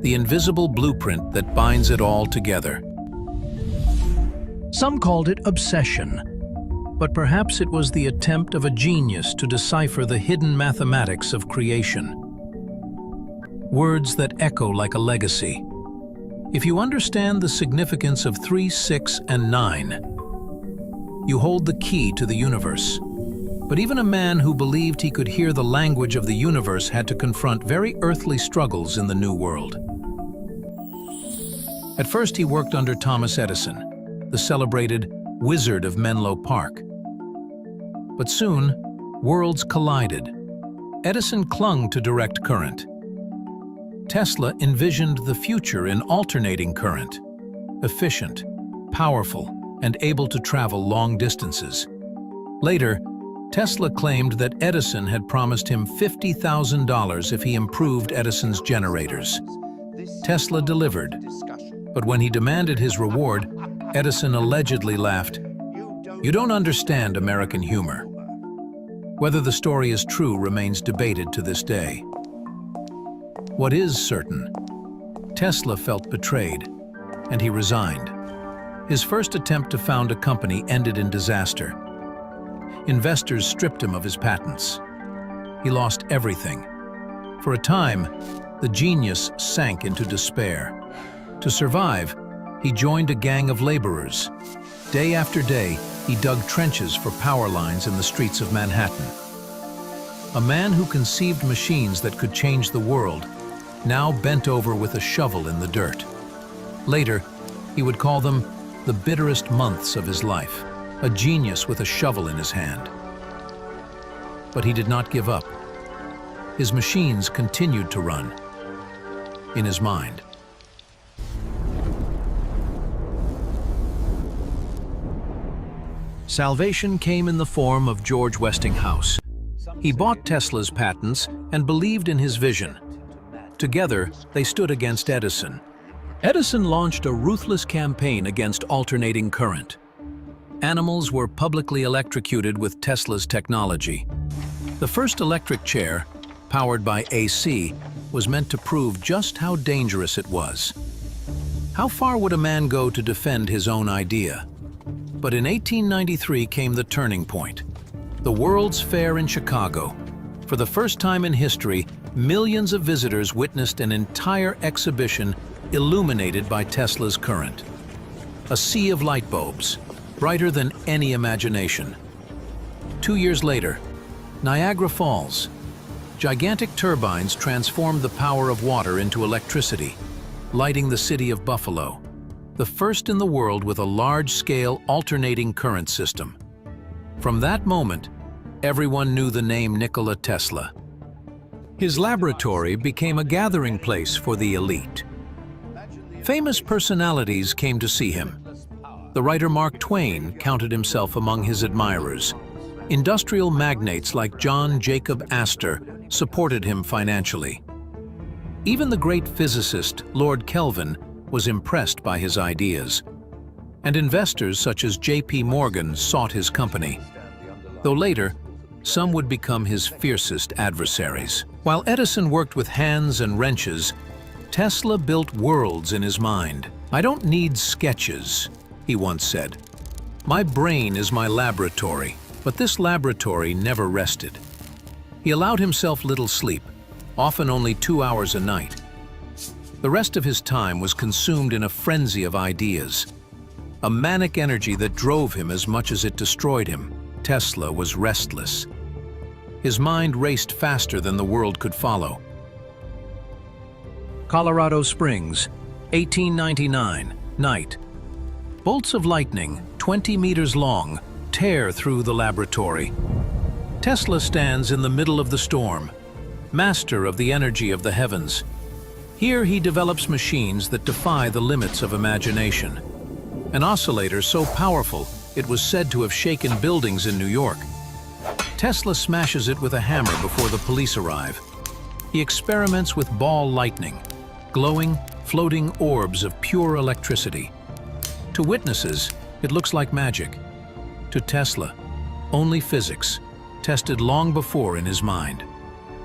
the invisible blueprint that binds it all together. Some called it obsession, but perhaps it was the attempt of a genius to decipher the hidden mathematics of creation. Words that echo like a legacy. If you understand the significance of 3, 6, and 9, you hold the key to the universe. But even a man who believed he could hear the language of the universe had to confront very earthly struggles in the New World. At first, he worked under Thomas Edison, the celebrated Wizard of Menlo Park. But soon, worlds collided. Edison clung to direct current. Tesla envisioned the future in alternating current, efficient, powerful, and able to travel long distances. Later, Tesla claimed that Edison had promised him $50,000 if he improved Edison's generators. Tesla delivered, but when he demanded his reward, Edison allegedly laughed, "You don't understand American humor." Whether the story is true remains debated to this day. What is certain? Tesla felt betrayed, and he resigned. His first attempt to found a company ended in disaster. Investors stripped him of his patents. He lost everything. For a time, the genius sank into despair. To survive, he joined a gang of laborers. Day after day, he dug trenches for power lines in the streets of Manhattan. A man who conceived machines that could change the world now bent over with a shovel in the dirt. Later, he would call them the bitterest months of his life, a genius with a shovel in his hand. But he did not give up. His machines continued to run in his mind. Salvation came in the form of George Westinghouse. He bought Tesla's patents and believed in his vision. Together, they stood against Edison. Edison launched a ruthless campaign against alternating current. Animals were publicly electrocuted with Tesla's technology. The first electric chair, powered by AC, was meant to prove just how dangerous it was. How far would a man go to defend his own idea? But in 1893 came the turning point. The World's Fair in Chicago. For the first time in history, millions of visitors witnessed an entire exhibition illuminated by Tesla's current. A sea of light bulbs, brighter than any imagination. 2 years later, Niagara Falls. Gigantic turbines transformed the power of water into electricity, lighting the city of Buffalo, the first in the world with a large-scale alternating current system. From that moment, everyone knew the name Nikola Tesla. His laboratory became a gathering place for the elite. Famous personalities came to see him. The writer Mark Twain counted himself among his admirers. Industrial magnates like John Jacob Astor supported him financially. Even the great physicist Lord Kelvin was impressed by his ideas. And investors such as J.P. Morgan sought his company. Though later, some would become his fiercest adversaries. While Edison worked with hands and wrenches, Tesla built worlds in his mind. "I don't need sketches," he once said. "My brain is my laboratory." But this laboratory never rested. He allowed himself little sleep, often only 2 hours a night. The rest of his time was consumed in a frenzy of ideas, a manic energy that drove him as much as it destroyed him. Tesla was restless. His mind raced faster than the world could follow. Colorado Springs, 1899, night. Bolts of lightning, 20 meters long, tear through the laboratory. Tesla stands in the middle of the storm, master of the energy of the heavens. Here he develops machines that defy the limits of imagination. An oscillator so powerful it was said to have shaken buildings in New York. Tesla smashes it with a hammer before the police arrive. He experiments with ball lightning, glowing, floating orbs of pure electricity. To witnesses, it looks like magic. To Tesla, only physics, tested long before in his mind.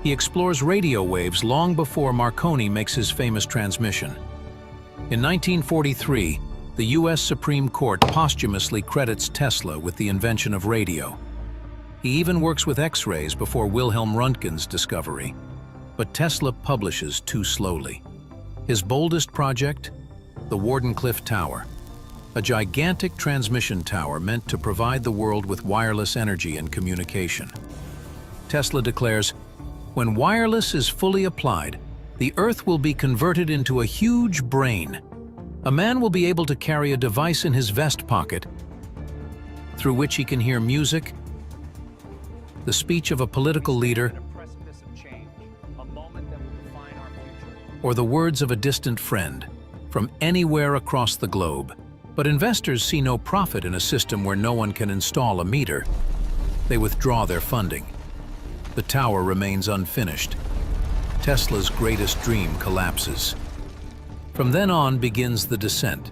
He explores radio waves long before Marconi makes his famous transmission. In 1943, the U.S. Supreme Court posthumously credits Tesla with the invention of radio. He even works with X-rays before Wilhelm Röntgen's discovery. But Tesla publishes too slowly. His boldest project? The Wardenclyffe Tower. A gigantic transmission tower meant to provide the world with wireless energy and communication. Tesla declares, "When wireless is fully applied, the Earth will be converted into a huge brain. A man will be able to carry a device in his vest pocket through which he can hear music, the speech of a political leader, or the words of a distant friend from anywhere across the globe." But investors see no profit in a system where no one can install a meter. they withdraw their funding. The tower remains unfinished. Tesla's greatest dream collapses. From then on begins the descent.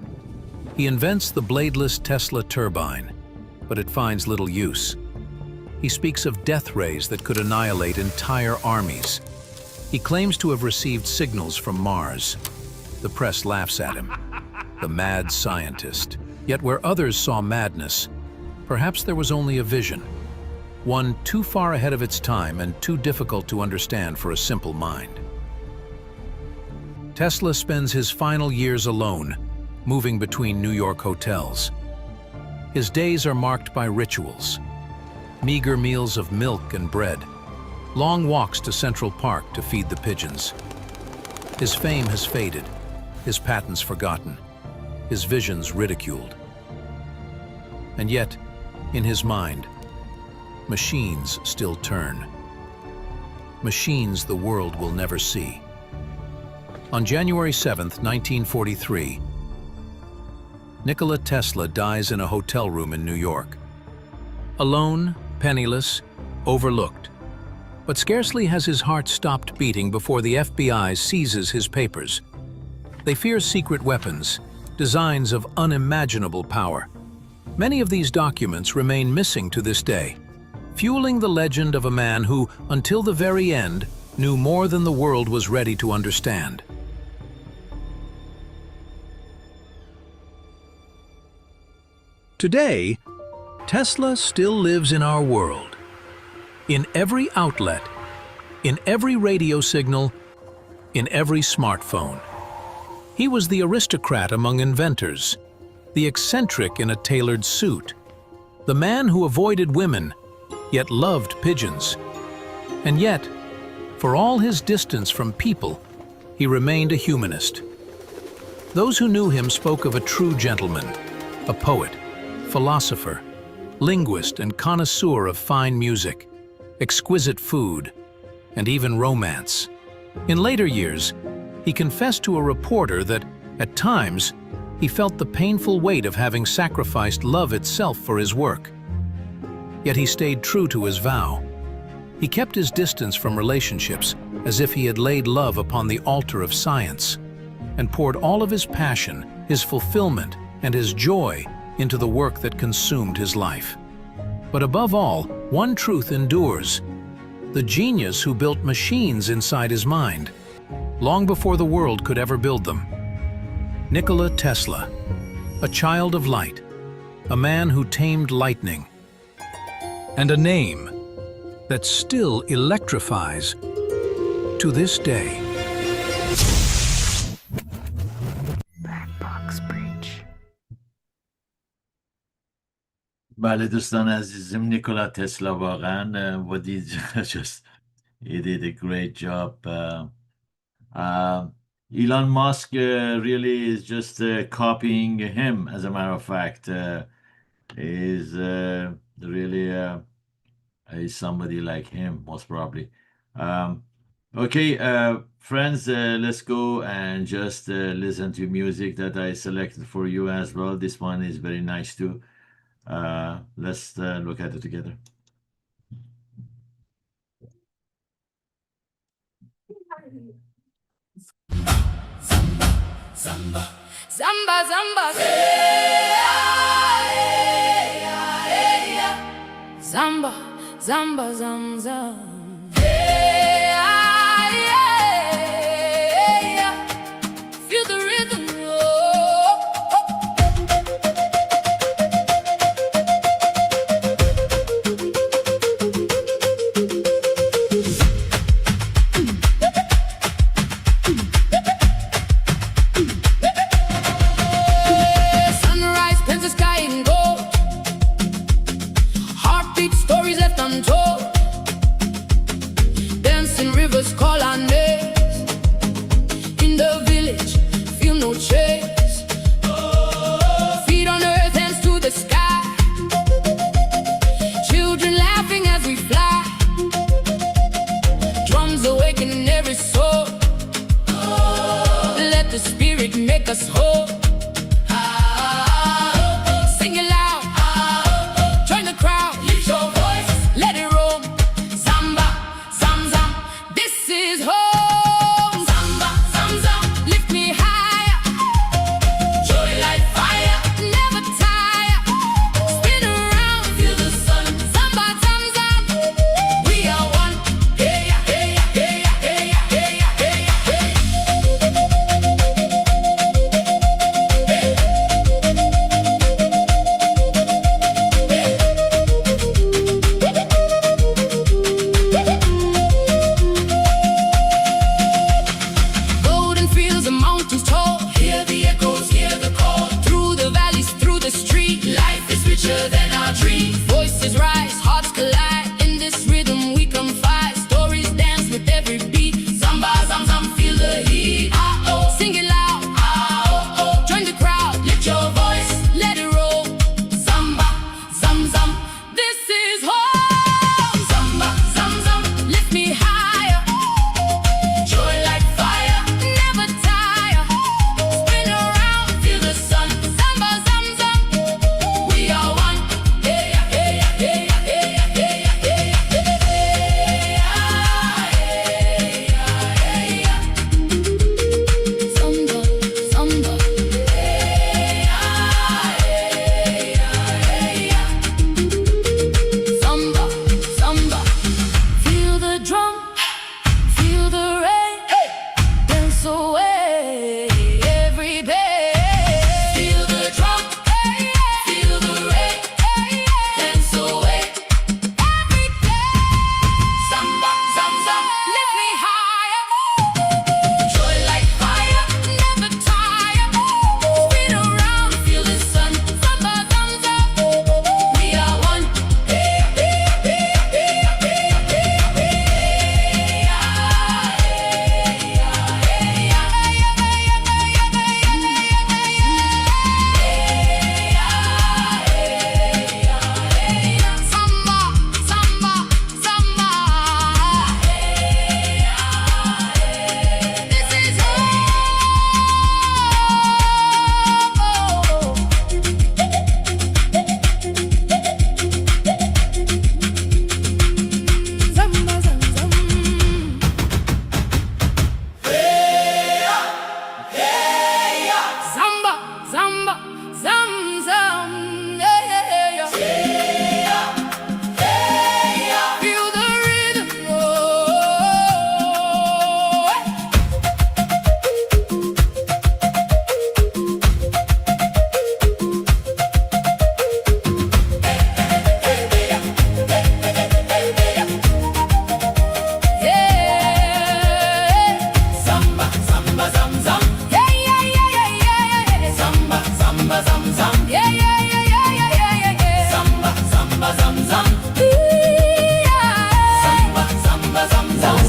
He invents the bladeless Tesla turbine, but it finds little use. He speaks of death rays that could annihilate entire armies. He claims to have received signals from Mars. The press laughs at him, the mad scientist. Yet where others saw madness, perhaps there was only a vision, one too far ahead of its time and too difficult to understand for a simple mind. Tesla spends his final years alone, moving between New York hotels. His days are marked by rituals, meager meals of milk and bread, long walks to Central Park to feed the pigeons. His fame has faded, his patents forgotten, his visions ridiculed. And yet, in his mind, machines still turn. Machines the world will never see. On January 7th, 1943, Nikola Tesla dies in a hotel room in New York. Alone, penniless, overlooked. But scarcely has his heart stopped beating before the FBI seizes his papers. They fear secret weapons, designs of unimaginable power. Many of these documents remain missing to this day, fueling the legend of a man who, until the very end, knew more than the world was ready to understand. Today, Tesla still lives in our world. In every outlet, in every radio signal, in every smartphone. He was the aristocrat among inventors, the eccentric in a tailored suit, the man who avoided women, yet loved pigeons. And yet, for all his distance from people, he remained a humanist. Those who knew him spoke of a true gentleman, a poet, philosopher, linguist and connoisseur of fine music, exquisite food, and even romance. In later years, he confessed to a reporter that, at times, he felt the painful weight of having sacrificed love itself for his work. Yet he stayed true to his vow. He kept his distance from relationships as if he had laid love upon the altar of science, and poured all of his passion, his fulfillment, and his joy into the work that consumed his life. But above all, one truth endures: the genius who built machines inside his mind, long before the world could ever build them. Nikola Tesla, a child of light, a man who tamed lightning, and a name that still electrifies to this day. بله دوستان عزیزم، نیکولا تسلا واقعا what he just he did a great job. Elon Musk really is just copying him. As a matter of fact, is really is somebody like him, most probably. Okay, friends, let's go and just listen to music that I selected for you as well. This one is very nice too. Let's look at it together. Zamba, zamba, zamba, hey, hey, hey, zamba, zamba, zamba, hey, hey, feel the rhythm, us whole. Sing it loud, join the crowd. Use your voice.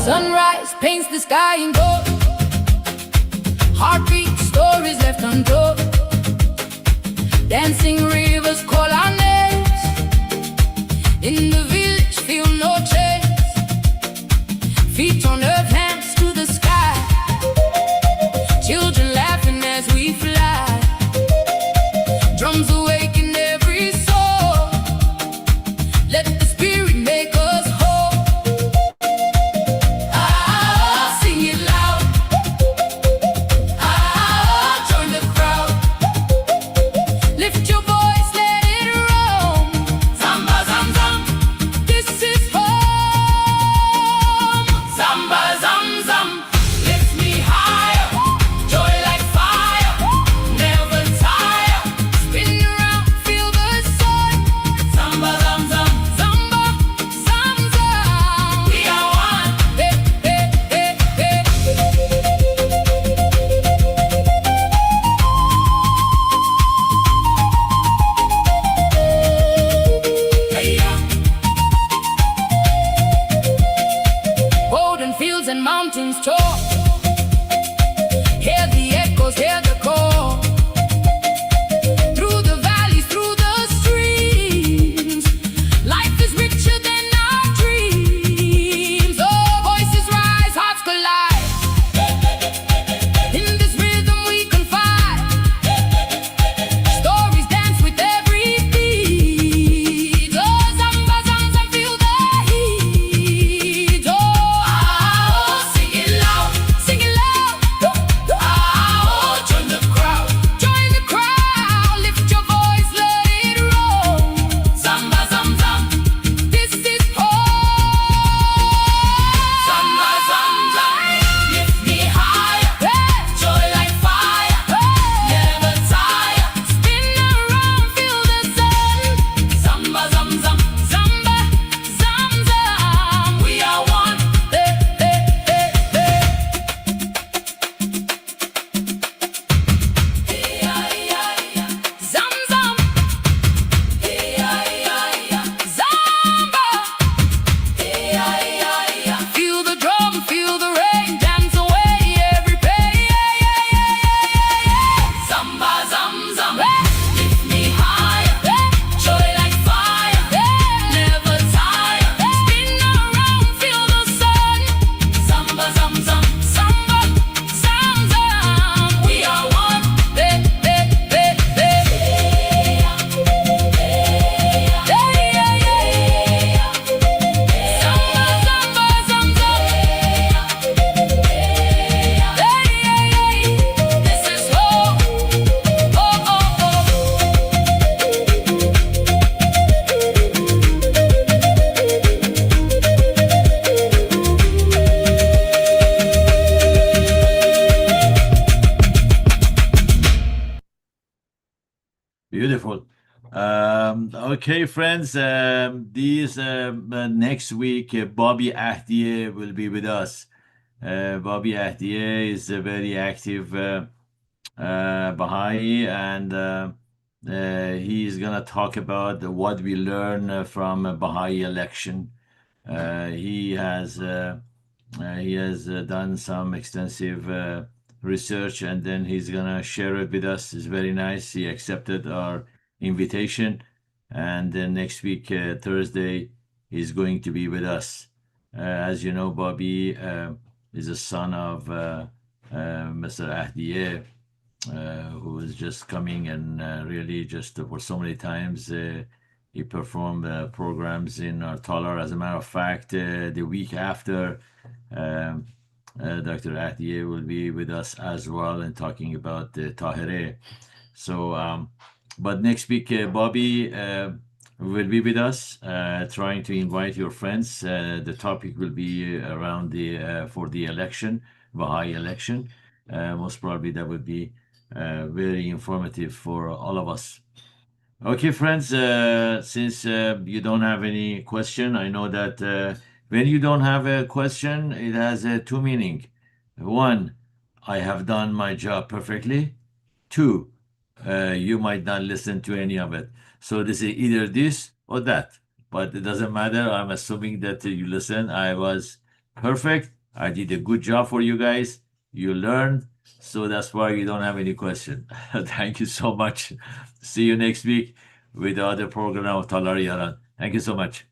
Sunrise paints the sky in gold. Heartbeat stories left untold. Dancing rivers call our names. In the village, feel no chains. Feet on earth, hands to the sky. Children laughing as we fly. Drums awaken every soul. Let the spirit make us whole. Ah, sing it loud. Ah, join the crowd. Lift your voice, let it roam. Samba, zam, zam. This is home. Samba, zam, zam. Lift me higher. Joy like fire. Never tire. Spin around, feel the sun. Samba, zam, zam. Samba, zam, zam. We are one. Hey, hey, hey, hey. Hey, yeah. Golden fields and mountains tall. Hear the echoes, hear the call. Through the valleys, through the streams. Life is richer than our dreams. Oh, voices rise, hearts collide. In this rhythm we confide. Stories dance with every beat. Oh, zamba, zam, zam, feel the heat. Oh, sing it loud, sing it loud. Oh, join the crowd, join the crowd. Lift your voice, let it roll. Zamba, zam, zam, this is home. Zamba, zam, zam, lift me higher. Joy like fire, never tire. Spin around, feel the sun. Zamba, zam, zam, zamba, zam, zam. We are one. Hey, hey, hey, hey. Zam, zam. Zamba. Feel the drum, feel the rain, dance away every pain. Zamba, zam, zam. Lift me higher. Joy like fire. Never tire. Spin around, feel the sun. Zamba, zam, zam. Samba, zam, zam. We are one. Hey, hey, hey, hey. Samba, zam, zam. This is home. Oh, oh, oh. Beautiful. Okay, friends. Next week, Bobby Ahdiye will be with us. Bobby Ahdiye is a very active Baha'i, and he's gonna talk about what we learn from a Baha'i election. He has done some extensive research, and then he's gonna share it with us. It's very nice. He accepted our invitation, and then next week, Thursday, he's going to be with us. As you know, Bobby is a son of Mr. Ahdiye, who is just coming and really just for so many times he performed programs in our Talar. As a matter of fact, the week after, Dr. Ahdiye will be with us as well and talking about the Tahire. So, but next week, Bobby will be with us, trying to invite your friends. The topic will be around for the election, Baha'i election. Most probably that would be very informative for all of us. Okay, friends, since you don't have any question, I know that when you don't have a question, it has two meaning. One, I have done my job perfectly. Two, you might not listen to any of it. So this is either this or that, but it doesn't matter. I'm assuming that you listen. I was perfect. I did a good job for you guys. You learned, so that's why you don't have any question. Thank you so much. See you next week with the other program of Talar Yaran. Thank you so much.